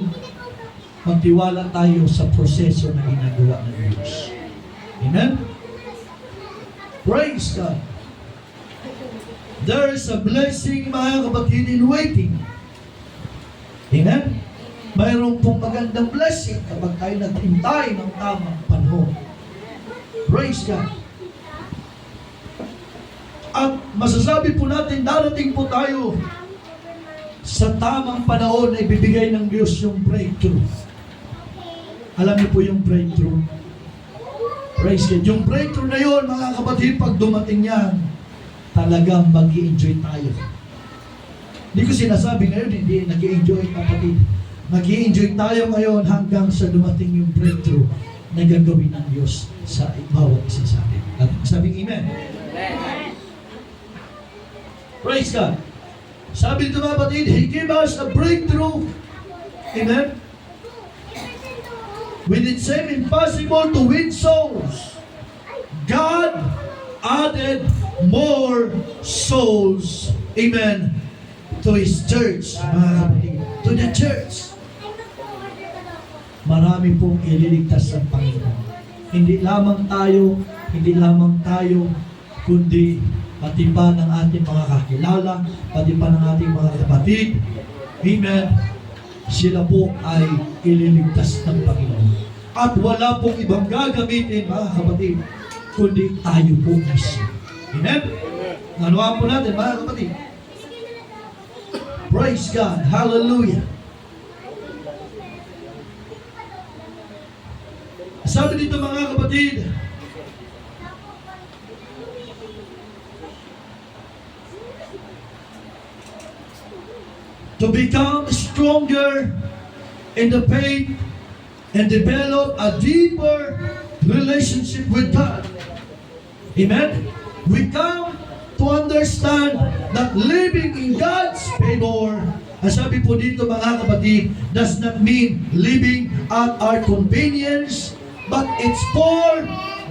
magtiwala tayo sa proseso na ginagawa ng Diyos. Amen? Praise God. There is a blessing, mga kapatid, in waiting. Amen? Mayroon pong magandang blessing kapag tayo naghintay ng tamang panahon. Praise God. At masasabi po natin, darating po tayo sa tamang panahon na ibibigay ng Diyos yung breakthrough. Alam niyo po yung breakthrough. Praise God. Yung breakthrough na yun, mga kapatid, pag dumating yan, talagang mag-i-enjoy tayo. Hindi ko sinasabi ngayon, hindi nag-i-enjoy, kapatid. Mag-i-enjoy tayo ngayon hanggang sa dumating yung breakthrough na gagawin ng Diyos sa bawat isa sa atin. At sabing amen. Praise God. Sabi nito mga kapatid, He gave us a breakthrough. Amen. When it seemed impossible to win souls, God added more souls, amen, to His church, mga kapatid, to the church. Marami pong ililigtas ng Panginoon. Hindi lamang tayo, kundi pati pa ng ating mga kakilala, pati pa ng ating mga kapatid, amen, sila po ay ililigtas ng Panginoon. At wala pong ibang gagamitin, mga kapatid, kundi tayo po mismo. Amen? Nanuha po natin, mga kapatid. Praise God. Hallelujah. Sabi dito, mga kapatid, to become stronger in the faith and develop a deeper relationship with God. Amen? We come to understand that living in God's favor, ang sabi po dito mga kapatid, does not mean living at our convenience, but it's for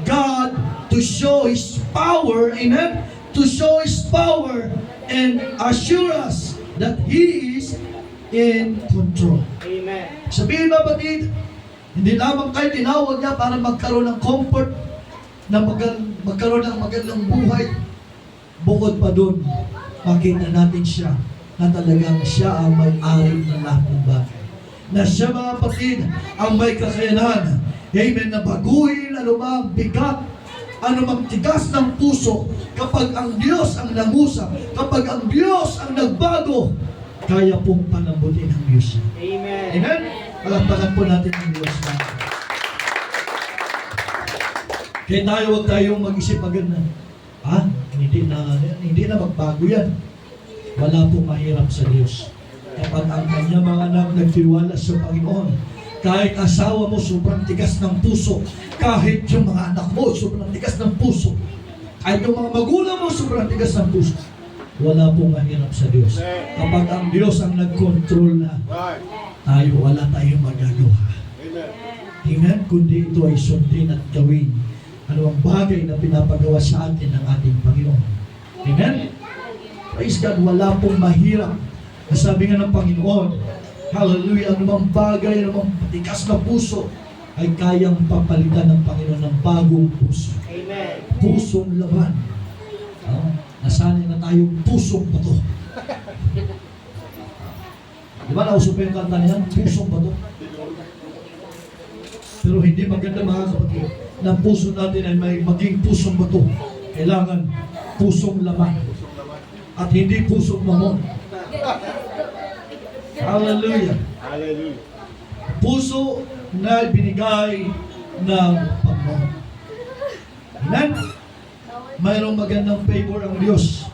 God to show His power, amen? To show His power and assure us that He is in control. Amen. Sabihin ba, batid, Hindi lamang kayo tinawag niya para magkaroon ng comfort, na magkaroon ng magandang buhay. Bukod pa doon, makita natin siya na talagang siya ang may-ari ng lahat ng bagay. Na siya, mga kapatid, ang may kakayanan, amen, na baguhin anumang bigat, anumang tigas ng puso. Kapag ang Diyos ang nangusap, kapag ang Diyos ang nagbago, kaya pong palambutin ang Diyos. Amen. Amen? Palakpakan po natin ang Diyos natin. Kaya tayo, huwag tayong mag-isip agad na, hindi na magbago yan. Wala pong mahirap sa Diyos. Kapag ang kanyang mga anak nagtiwala sa Panginoon, kahit asawa mo sobrang tigas ng puso, kahit yung mga anak mo sobrang tigas ng puso, kahit yung mga magulang mo sobrang tigas ng puso, wala pong mahirap sa Diyos. Kapag ang Diyos ang nag-control na, tayo, wala tayong magagawa. Amen? Kundi ito ay sundin at gawin ano ang bagay na pinapagawa sa atin ng ating Panginoon. Amen? Praise God, wala pong mahirap. Sabi nga ng Panginoon, hallelujah, anumang bagay, anumang patikas na puso ay kayang papalitan ng Panginoon ng bagong puso. Amen. Pusong laman. Nasanay na tayong pusong bato. Di ba nauso pa yung kanta niyan? Pusong bato. Pero hindi maganda, mga kapatid, na ang puso natin ay may maging pusong bato. Kailangan pusong laman. At hindi pusong mamon. Hallelujah. Hallelujah. Puso na binigay ng Panginoon. Amen? Mayroong magandang favor ang Diyos.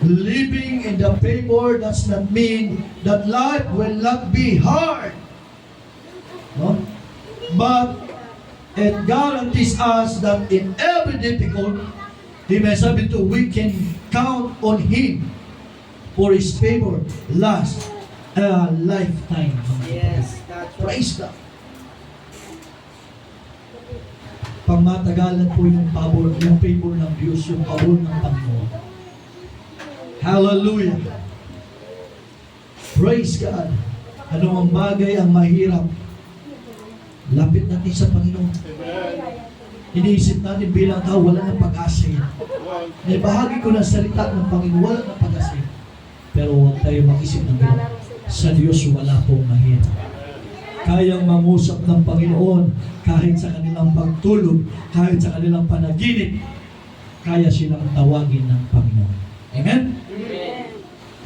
Living in the favor does not mean that life will not be hard. No? But it guarantees us that in every difficult, Amen, sabi ito, we can count on Him for His favor lasts a lifetime. Yes, that's right. Praise God. Pangmatagalan po yung favor ng Diyos, yung favor ng Panginoon. Hallelujah. Praise God. Ano ang bagay ang mahirap, lapit natin sa Panginoon. Iniisip natin bilang tao, wala ng pag-asa yan. May bahagi ko ng salita ng Panginoon, wala ng pag-asa yan. Pero huwag tayo mag-isip ng bilang. Sa Diyos wala pong mahirap. Kayang mangusap ng Panginoon kahit sa kanilang pagtulog, kahit sa kanilang panaginip, kaya silang tawagin ng Panginoon. Amen?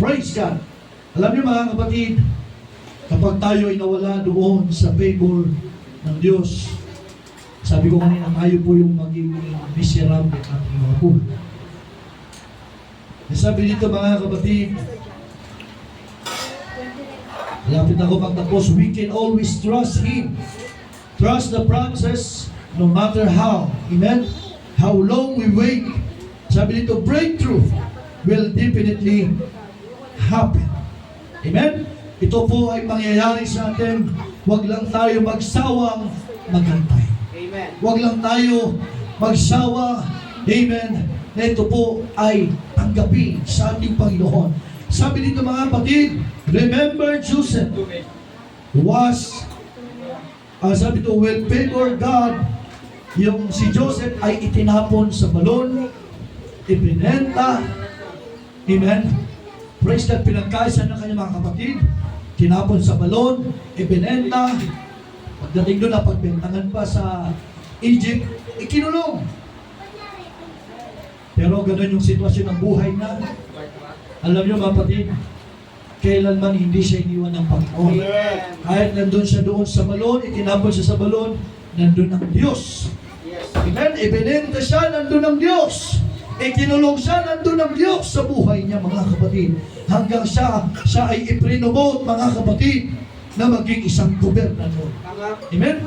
Praise God! Alam niyo, mga kapatid, kapag tayo ay nawala doon sa favor ng Diyos, sabi ko kanina, tayo po yung magiging miserable at mga po. Sabi dito, mga kapatid, lapit ako pagtapos, we can always trust Him. Trust the promises no matter how. Amen? How long we wait. Sabi dito, breakthrough will definitely happen. Amen? Ito po ay mangyayari sa atin. Huwag lang tayo magsawang maghantay. Amen. Huwag lang tayo magsawa. Amen. Na ito po ay tanggapin sa ating Panginoon. Sabi dito, mga kapatid, remember Joseph was, sabi dito, will favor God. Yung si Joseph ay itinapon sa balon, ibinenta. Amen. Praise God, pinagkaisa ng kanyang mga kapatid, tinapon sa balon, ibinenta. Pagdating doon na pagbentangan pa sa Egypt, ikinulong. Pero ganun yung sitwasyon ng buhay na. Alam niyo, mga kapatid, kailanman hindi siya iniwan ng Panginoon. Kahit nandun siya doon sa balon, itinapon siya sa balon, nandun ang Diyos. Amen? Ibinenta siya, nandun ang Diyos. Ikinulong siya, nandun ang Diyos sa buhay niya, mga kapatid. Hanggang siya ay iprinomote, mga kapatid, na maging isang gobernador. Amen?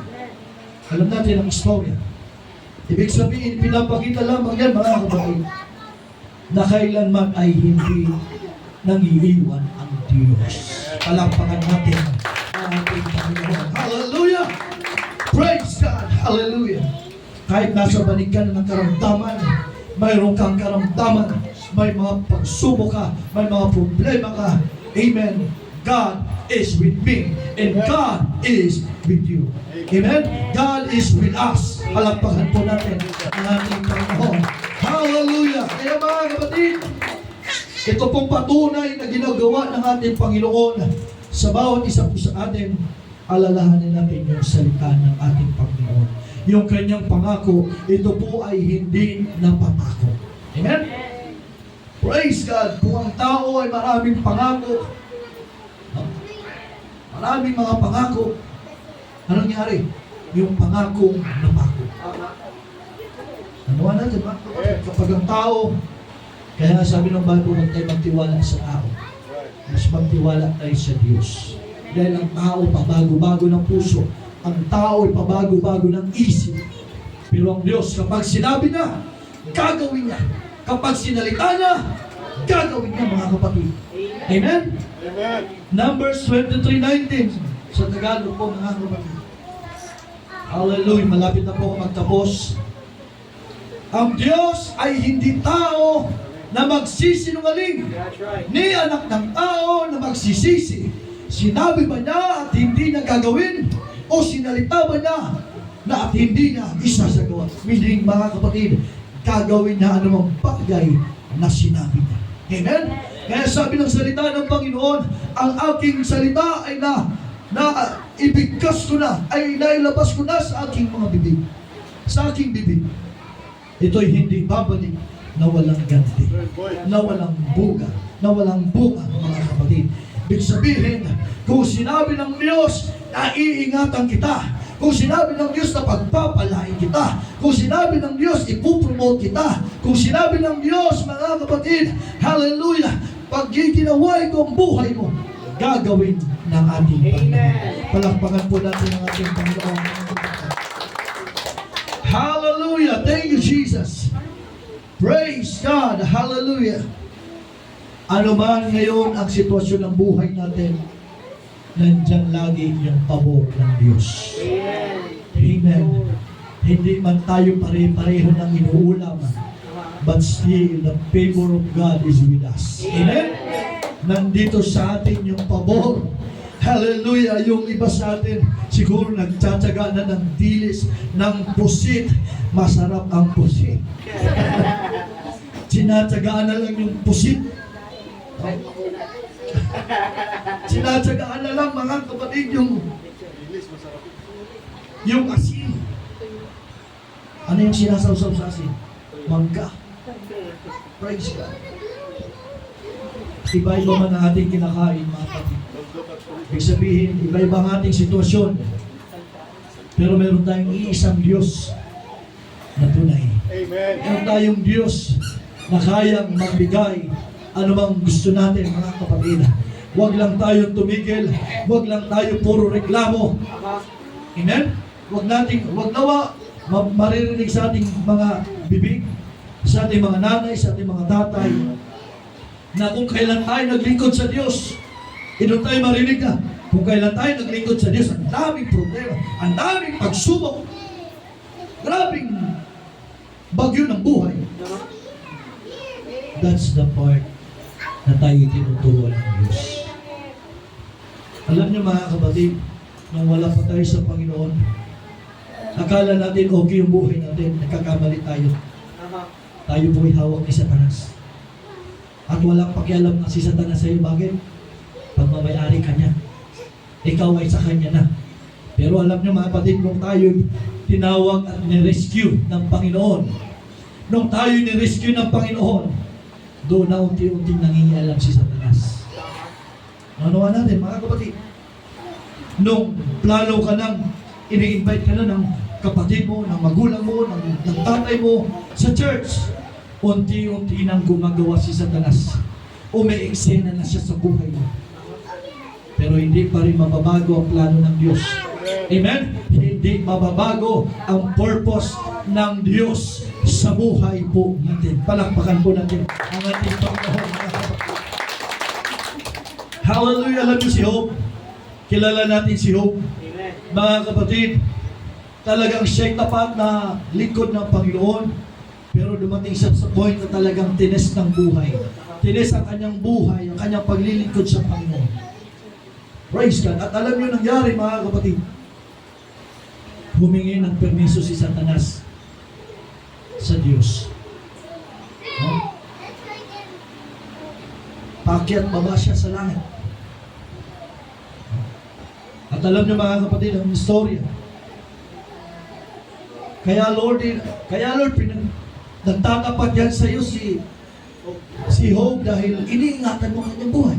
Alam natin ang istorya. Ibig sabihin, pinapakita lamang yan, mga kapatid, na kailanman ay hindi nangiiwan ang Diyos. Palakpakan natin ang ating Panginoon. Hallelujah! Praise God! Hallelujah! Kahit nasa banig ka na ng karamdaman, mayroon kang karamdaman, may mga pagsubok ka, may mga problema ka, amen, God is with me and God is with you. Amen? God is with us. Palakpakan po natin ang ating Panginoon. Hallelujah! Kaya mga kapatid, ito pong patunay na ginagawa ng ating Panginoon sa bawat isa po sa atin. Alalahanin natin yung salita ng ating Panginoon. Yung kanyang pangako, ito po ay hindi napapako. Amen? Praise God! Kung ang tao ay maraming pangako, maraming mga pangako, anong nangyari? Yung pangakong napako. Ano natin ba? Kapag ang tao, kaya sabi ng Bible, huwag tayo magtiwala sa tao. Mas magtiwala tayo sa Diyos. Dahil ang tao, pabago-bago ng puso. Ang tao ay pabago-bago ng isip. Pero ang Diyos, kapag sinabi niya, gagawin niya. Kapag sinalita niya, gagawin niya, mga kapatid. Amen? Amen. Numbers 23:19. Sa Tagalog po, mga kapatid. Hallelujah. Malapit na po magtapos. Ang Diyos ay hindi tao na magsisinungaling, ni anak ng tao na magsisisi. Sinabi ba niya at hindi niya gagawin? O sinalita ba niya na at hindi niya isasagawa? Meaning, mga kapatid, gagawin niya anumang bagay na sinabi niya. Amen? Kaya sabi ng salita ng Panginoon, ang aking salita ay na ibigkas ko na, ay nailabas ko na sa aking mga bibig. Sa aking bibig. Ito'y hindi babalik na walang ganti, na walang buga, na walang bunga, mga kapatid. Ibig sabihin, kung sinabi ng Diyos na iingatan kita, kung sinabi ng Diyos na pagpapalain kita, kung sinabi ng Diyos ipupromote kita, kung sinabi ng Diyos, mga kapatid, hallelujah, pag ginaway ko ang buhay mo, gagawin ng ating Panginoon. Palakpakan po natin ang ating Panginoon. Hallelujah! Thank you, Jesus! Praise God! Hallelujah! Ano man ngayon ang sitwasyon ng buhay natin, nandyan lagi yung pabor ng Diyos. Amen. Hindi man tayo pare-pareho ng inuulam, but still the favor of God is with us. Amen? Nandito sa atin yung pabor. Hallelujah! Yung iba sa atin, siguro nagtsatsaga na ng dilis, ng pusit. Masarap ang pusit. Sinatsagaan na lang yung pusit. Sinatsagaan na lang, mga kapatid, yung asin. Ano yung sinasawsaw sa asin? Mangga. Praise God. Iba-iba man ang ating kinakain, mga kapatid. Ibig sabihin, iba-iba ang ating sitwasyon. Pero meron tayong iisang Diyos na tunay. Amen. Meron tayong Diyos na kayang magbigay anumang gusto natin, mga kapatid. Huwag lang tayo tumigil. Huwag lang tayo puro reklamo. Amen? Huwag nawa maririnig sa ating mga bibig, sa ating mga nanay, sa ating mga tatay, na kung kailan tayo naglingkod sa Diyos, doon tayo marinig na, kung kailan tayo naglingkod sa Diyos, ang daming problema, ang daming pagsubok, grabing bagyo ng buhay. That's the part na tayo tinuturuan ng Diyos. Alam niyo, mga kapatid, nung wala pa tayo sa Panginoon, akala natin okay yung buhay natin, nagkakamali tayo. Tayo po'y hawak ni Satanas. At walang pakialam na si Satanas sa'yo. Bakit? Pagmamayari ka niya. Ikaw ay sa kanya na. Pero alam niyo, mga kapatid, nung tayo tinawag at nirescue ng Panginoon, nung tayo nirescue ng Panginoon, doon na unti-unting nangingialam si Satanas. Nanuwa natin, mga kapatid. Nung plano ka nang ini-invite ka na ng kapatid mo, ng magulang mo, ng tatay mo sa church, unti-unti nang gumagawa si Satanas. Umeeksena na siya sa buhay mo. Pero hindi pa rin mababago ang plano ng Diyos. Amen? Hindi mababago ang purpose ng Diyos sa buhay po natin. Palakpakan po natin ang ating Panginoon. Hallelujah! Alam niyo si Hope. Kilala natin si Hope. Mga kapatid, talagang siya'y tapat na lingkod ng Panginoon. Pero dumating siya sa point na talagang tines ng buhay. Tines ang kanyang buhay, ang kanyang paglilingkod sa Panginoon. Praise God. At alam niyo nangyari, mga kapatid. humingi ng permiso si Satanas sa Diyos. No? Paakyat baba siya sa langit. At alam niyo mga kapatid, ang istorya. Kaya Lord, nagtatapat yan sa iyo si Job dahil iniingatan mo kanyang buhay.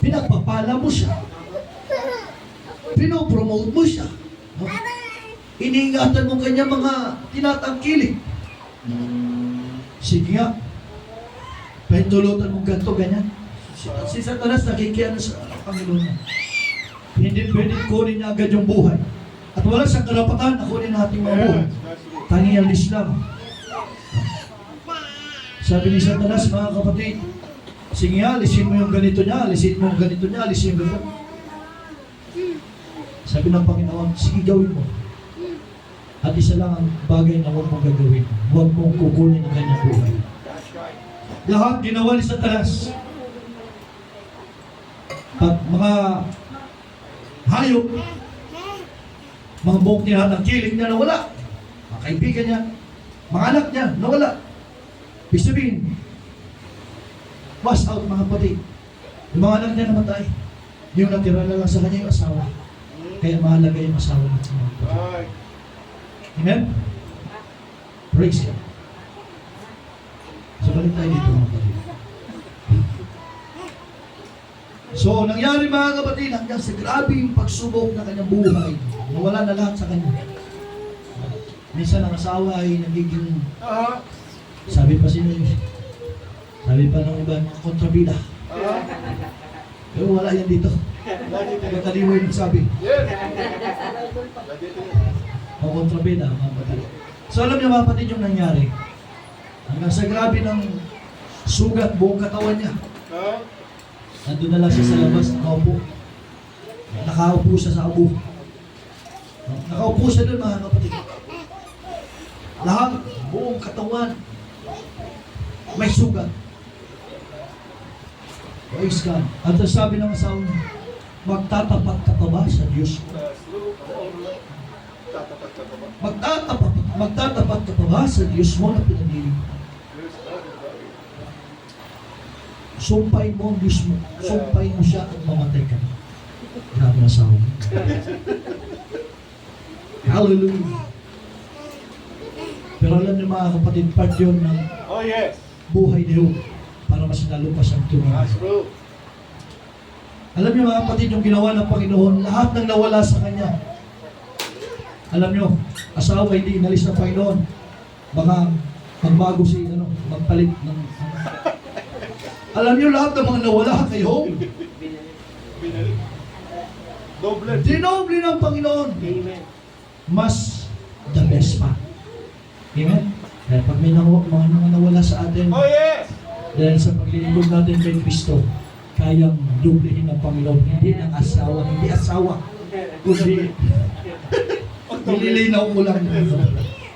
Pinagpapala mo siya. Pinopromote mo siya. No? Iniingatan mo kanyang mga tinatangkilik. Sige nga. Pahintulutan mo ganito, ganyan. Si Satanas nakikiano sa Panginoon niya. Hindi pwedeng kunin niya agad yung buhay. At wala siyang karapatan na kunin natin mga buhay. Tanging ang Islam. Sabi ni Satanas, mga kapatid, sige nga, alisin mo yung ganito niya, alisin mo yung ganito niya, alisin yung ganito. Sabi ng Panginoon, sige gawin mo. At isa lang ang bagay na huwag mong gagawin. Huwag mong kukunin ang kanyang buhay. Lahat ginawa ni Satanas. At mga hayop, mga buhok niya, ang kiling niya nawala. Mga kaibigan niya, mga anak niya nawala. Ibig sabihin, was out mga kapatid. Yung mga anak niya namatay. Yung natira na lang sa kanya yung asawa. Kaya mahalaga yung asawa natin. Amen? Praise God. So, balik tayo dito mga kapatid. So, nangyari mga kapatid, hanggang sa grabing pagsubok ng kanyang buhay, nawala na lahat sa kanya. Minsan ang asawa ay nagiging, sabi pa ng iba, mga kontrabida. Pero wala yan dito. Mataliwa yung sabi. Mga kontrabida, mga kapatid. So, alam niyo mga kapatid yung nangyari. Hanggang sa grabe ng sugat buong katawan niya. Nandun na lang siya sa labas, nakaupo. Nakaupo siya sa abo. Nakaupo siya doon mga kapatid. Lahat, buong katawan, may sugat. Praise God. At sabi ng asawa niya, magtatapat ka pa ba sa Diyos? Magtatapat ka pa ba sa Diyos mo na pinanili? Sumpay mo ang Diyos mo. Sumpay mo siya at mamatay ka. Grabe na asawa. Hallelujah. Pero alam niyo mga kapatid, part yun ng buhay ni Job para mas lalo pa siyang tumingin. Alam niyo mga kapatid, yung ginawa ng Panginoon, lahat ng nawala sa kanya. Alam niyo, asawa hindi inalis ng Panginoon. Baka magbago si, magpalit ng... Alam niyo lahat ng mga nawala kay Job. Dinoble ng Panginoon. Mas the best pa. Amen? Kaya pag may mga nawala sa atin, dahil sa paglilingkod natin kay Kristo, kayang dublehin ng Panginoon. Hindi ng asawa, hindi asawa. Kundi, nililinaw ko lang.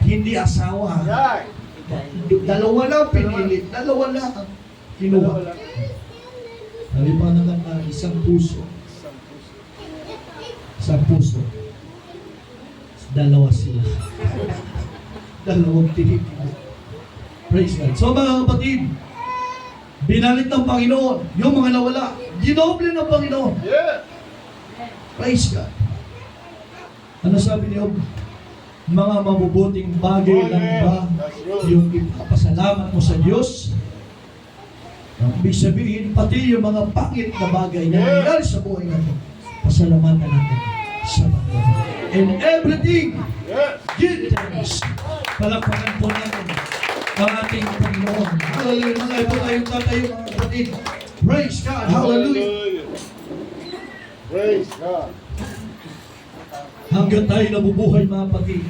Hindi asawa. Dalawa lang pinili. Dalawa lang. Kinuha. Sabi pa naman na isang puso. Isang puso. Dalawa sila. Dalawang tinig. Praise God. So mga kapatid, binalik ng Panginoon yung mga nawala. Dinoble ng Panginoon. Praise God. Ano sabi niyo? Mga mabubuting bagay lang ba yung ipapasalamat mo sa Diyos? Ibig sabihin, pati yung mga pangit na bagay na nangyari sa buhay natin, pasalamatan natin sa Panginoon. And everything, give thanks. Palakpakan po natin ang ating Panginoon. Hallelujah. Mga ito tayong tatayo, mga kapatid. Praise God. Hallelujah. Praise God. Hanggang tayo nabubuhay, mga kapatid,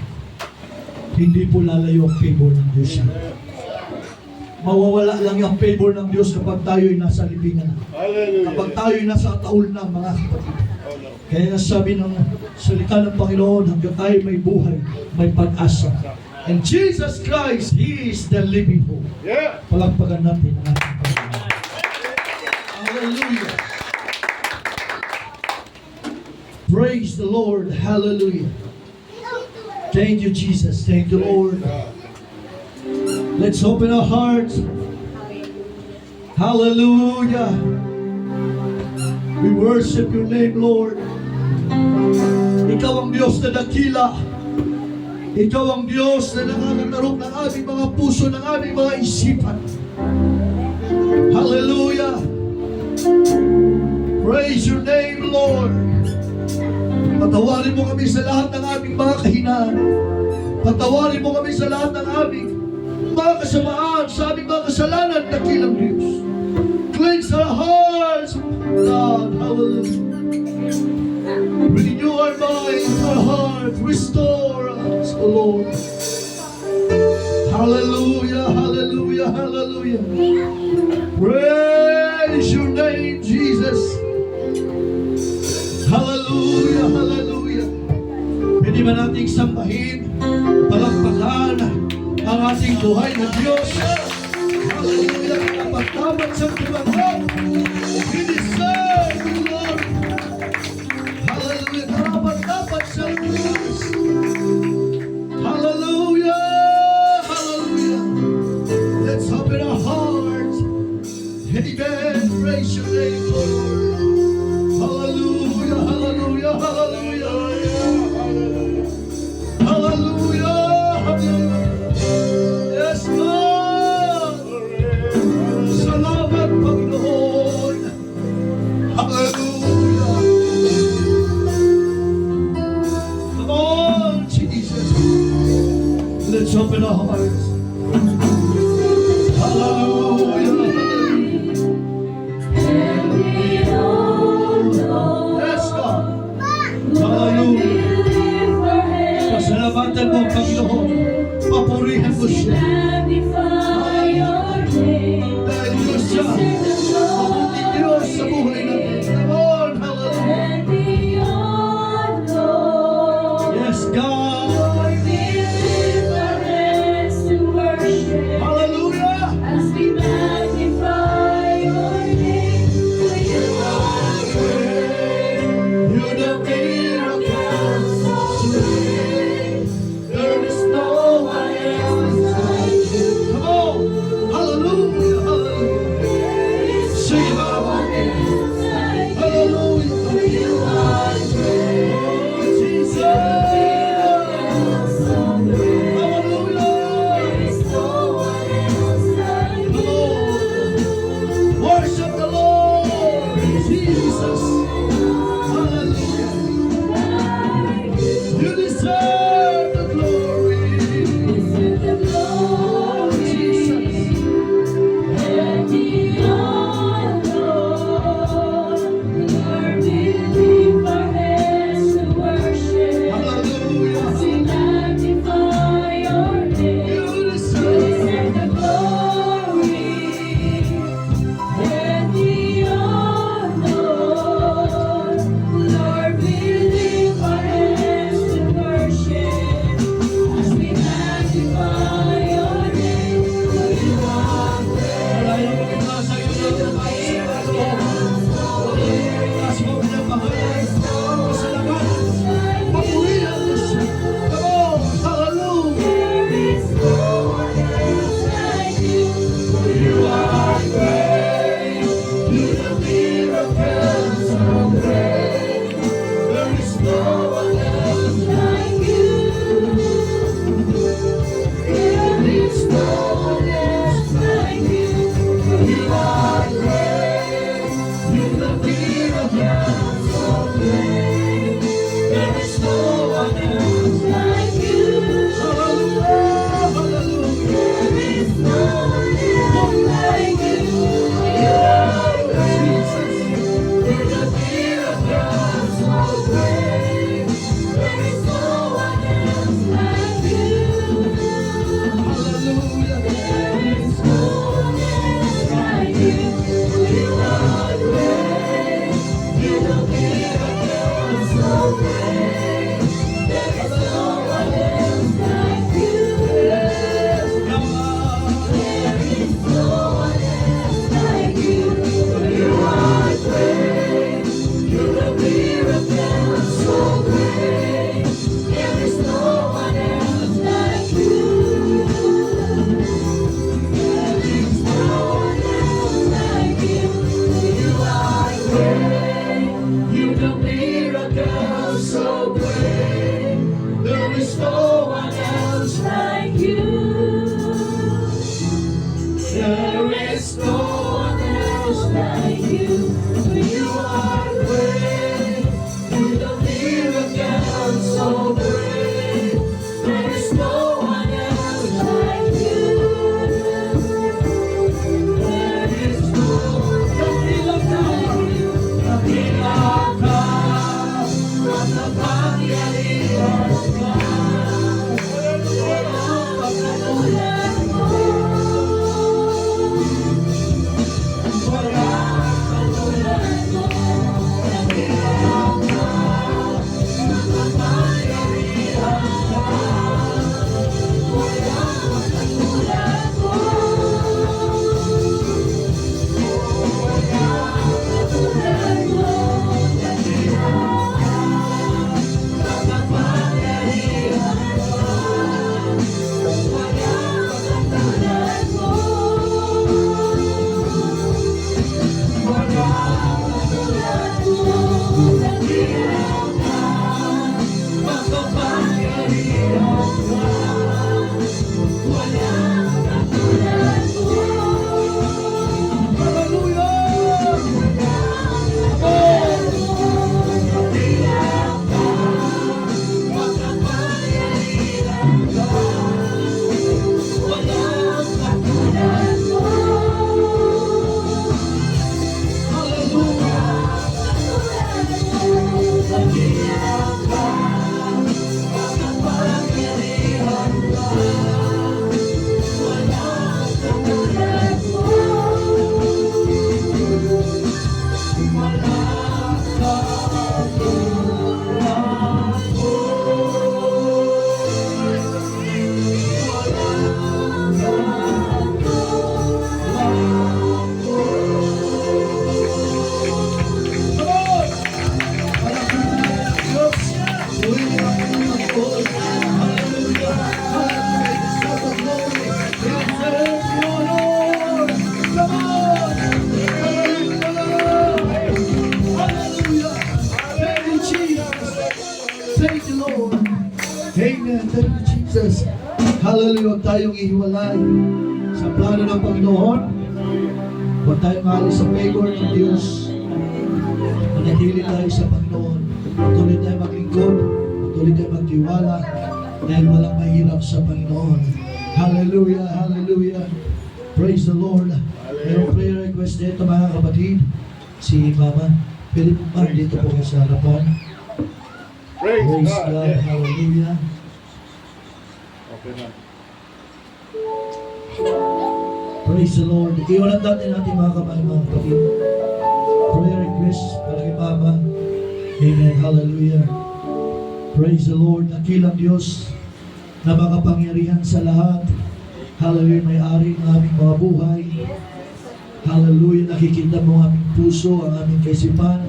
hindi po lalayo ang favor ng Diyos. Mawawala lang yung favor ng Diyos kapag tayo'y nasa libingan na. Hallelujah. Kapag tayo'y nasa taul na, mga kapatid. Kaya nasabi ng salita ng Panginoon, hanggang tayo may buhay, may pag-asa. And Jesus Christ, He is the living hope. Palakpakan natin ang ating Panginoon. Hallelujah. Praise the Lord. Hallelujah. Thank you, Jesus. Thank you, Lord. Let's open our hearts. Hallelujah. We worship your name, Lord. Ikaw ang Diyos na dakila. Ikaw ang Diyos na nangangarap ng aming mga puso, ng aming mga isipan. Hallelujah. Praise your name, Lord. Patawarin mo kami sa lahat ng aming mga kahinaan. Patawarin mo kami sa lahat ng aming mga kasamaan, sa aming mga kasalanan, dakilang Diyos. Cleanse our hearts, God. Hallelujah. Renew our minds, our hearts. Restore us, O Lord. Hallelujah, hallelujah, hallelujah. Praise your name, Jesus. Hallelujah, hallelujah. Pwede ba nating sambahin, palakpakan ang ating buhay na Diyos? Hallelujah, kapataman sa tumanggap. We deserve you, Lord. Hallelujah, kapataman sa Diyos. Hallelujah, hallelujah. Let's open our hearts. Amen. Praise your name, Lord. Hallelujah, hallelujah, hallelujah. Hallelujah, hallelujah. Yes, God. Salamat, Panginoon. Hallelujah. Come on, Jesus. Let's open our hearts. Hallelujah. Yes, God. Hallelujah. Pasalamatan mo, Panginoon. Papurihan mo siya. Dahil Diyos siya. Mabuting Diyos sa buhay natin. Come on, hallelujah. Yes, God. With a miracle so great, there is no one else like you. There is no one else like you. You are great. With a miracle so great, there is no one else like you. There is no dakilang ka, at napangyarihan ka. Walang katulad mo. Thank you, Lord. Amen. Thank you, Jesus. Hallelujah. Huwag tayong ihiwalay sa plano ng Panginoon. Huwag tayong alis sa favor ng Diyos. Manatili tayo sa Panginoon. Patuloy tayo maglingkod. Patuloy tayo magtiwala. Dahil walang mahirap sa Panginoon. Hallelujah. Hallelujah. Praise the Lord. Mayroong prayer request dito mga kapatid. Si Mama. Pwede po ba dito po kayo sa harapan? Praise Praise God. God. Yes. Hallelujah. Okay na. Praise the Lord. Iwanan natin ating mga kamay, mga kapatid. Prayer request para kay Mama. Amen. Hallelujah. Praise the Lord. Dakilang Diyos na makapangyarihan sa lahat. Hallelujah. May-ari ng aming mga buhay. Hallelujah. Nakikita mo ang aming puso, ang aming kaisipan.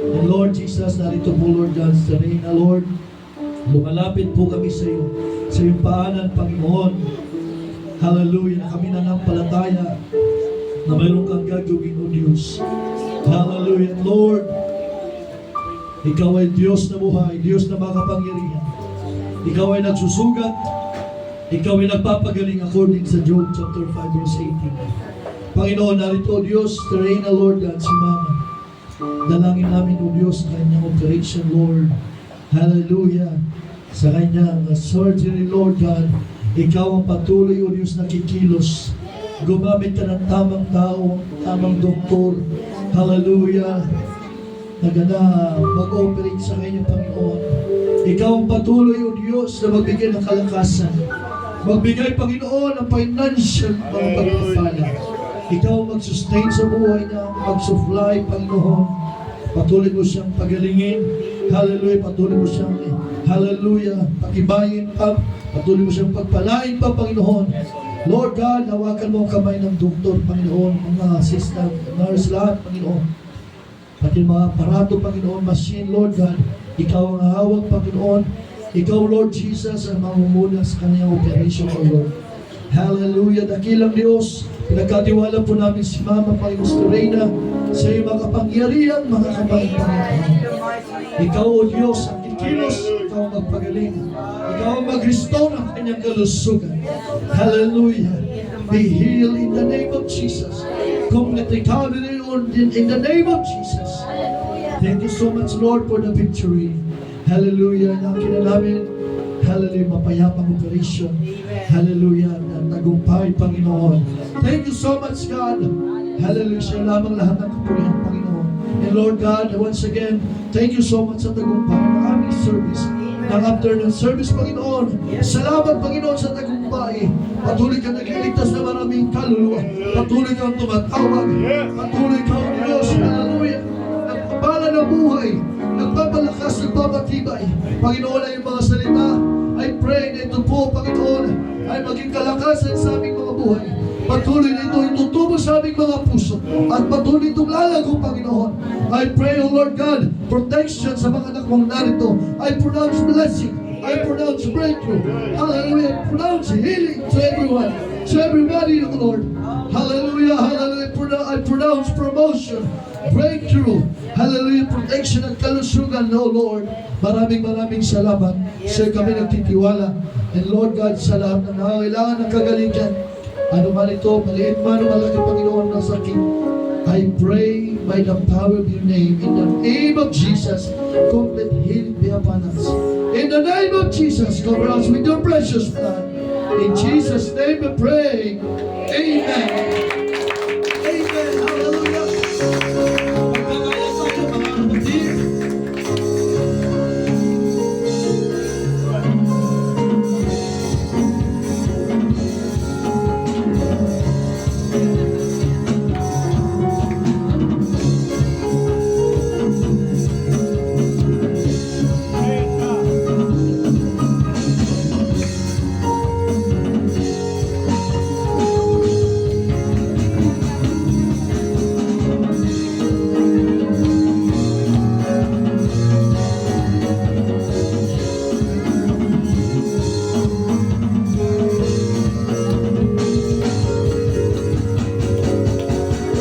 And Lord Jesus, narito po Lord God sa Reina, Lord. Lumalapit po kami sa iyo, sa iyong paanan, Panginoon. Hallelujah, na kami nanampalataya na mayroon kang gagawin, O Diyos. Hallelujah, Lord. Ikaw ay Diyos na buhay, Diyos na makapangyarihan. Ikaw ay nagsusugat. Ikaw ay nagpapagaling according sa Job chapter 5 verse 18. Panginoon, narito, O Diyos, sa Reina, Lord God, si Mama. Dalangin namin, O Diyos, sa kanyang operation, Lord. Hallelujah. Sa kanyang surgery, Lord God, ikaw ang patuloy, O Diyos, na kikilos. Gumamit ka ng tamang tao, tamang doktor. Hallelujah. Nagana mag-operate sa kanyang Panginoon. Ikaw ang patuloy, O Diyos, na magbigay ng kalakasan. Magbigay, Panginoon, ng financial mga pagpapala. Ikaw mag-sustain sa buhay niya, mag-supply, Panginoon. Patuloy mo siyang pagalingin. Hallelujah. Patuloy mo siyang, hallelujah, pakibayin pa. Patuloy mo siyang pagpalain pa, Panginoon. Lord God, hawakan mo ang kamay ng doktor, Panginoon, mga assistant, nurse, lahat, Panginoon. Pati mga aparato, Panginoon, machine, Lord God. Ikaw ang hawak, Panginoon. Ikaw, Lord Jesus, ang mamumula sa kanyang operation, O Lord. Hallelujah. Dakilang Diyos, Pinagkatiwala po namin si Mama Panginoon Reyna sa iyong mga kapangyarihan, mga kapangpangan. Ikaw, O Diyos, ang kikilos, ikaw ang magpagaling. Ikaw ang mag-restore ng kanyang kalusugan. Hallelujah. Be healed in the name of Jesus. Complete recovery in the name of Jesus. Thank you so much, Lord, for the victory. Hallelujah. Nakin namin. Hallelujah. Mapayapang operation. Hallelujah. Tagumpay, Panginoon. Thank you so much, God. Hallelujah. Siya lamang lahat ng kapurihan, Panginoon. And Lord God, once again, thank you so much sa tagumpay ng aming service. Ng afternoon service, Panginoon. Salamat, Panginoon, sa tagumpay. Patuloy ka nagliligtas na maraming kaluluwa. Patuloy kang tumatawag. Patuloy kang Diyos. Hallelujah. Nagpapala ng buhay. Nagpapalakas, nagpapatibay. Panginoon, ay mga salita. I pray na ito po, Panginoon, ay maging kalakasan sa aming mga buhay. Patuloy na ito itutubo sa aming mga puso. At patuloy itong lalago, Panginoon. I pray, O Lord God, protection sa mga anak mong narito. I pronounce blessing. I pronounce breakthrough. Hallelujah. I pronounce healing to everyone. To everybody, O Lord. Hallelujah. Hallelujah. I pronounce promotion. Breakthrough. Hallelujah. Protection at kalusugan, O Lord. Maraming salamat. Sir, kami nagtitiwala. And Lord God, sa lahat na nangangailangan ng kagalingan, ano man ito, maliit man o malaki, Panginoon, na sakit, I pray by the power of your name, in the name of Jesus, complete healing be upon us. In the name of Jesus, cover us with your precious blood. In Jesus' name we pray. Amen.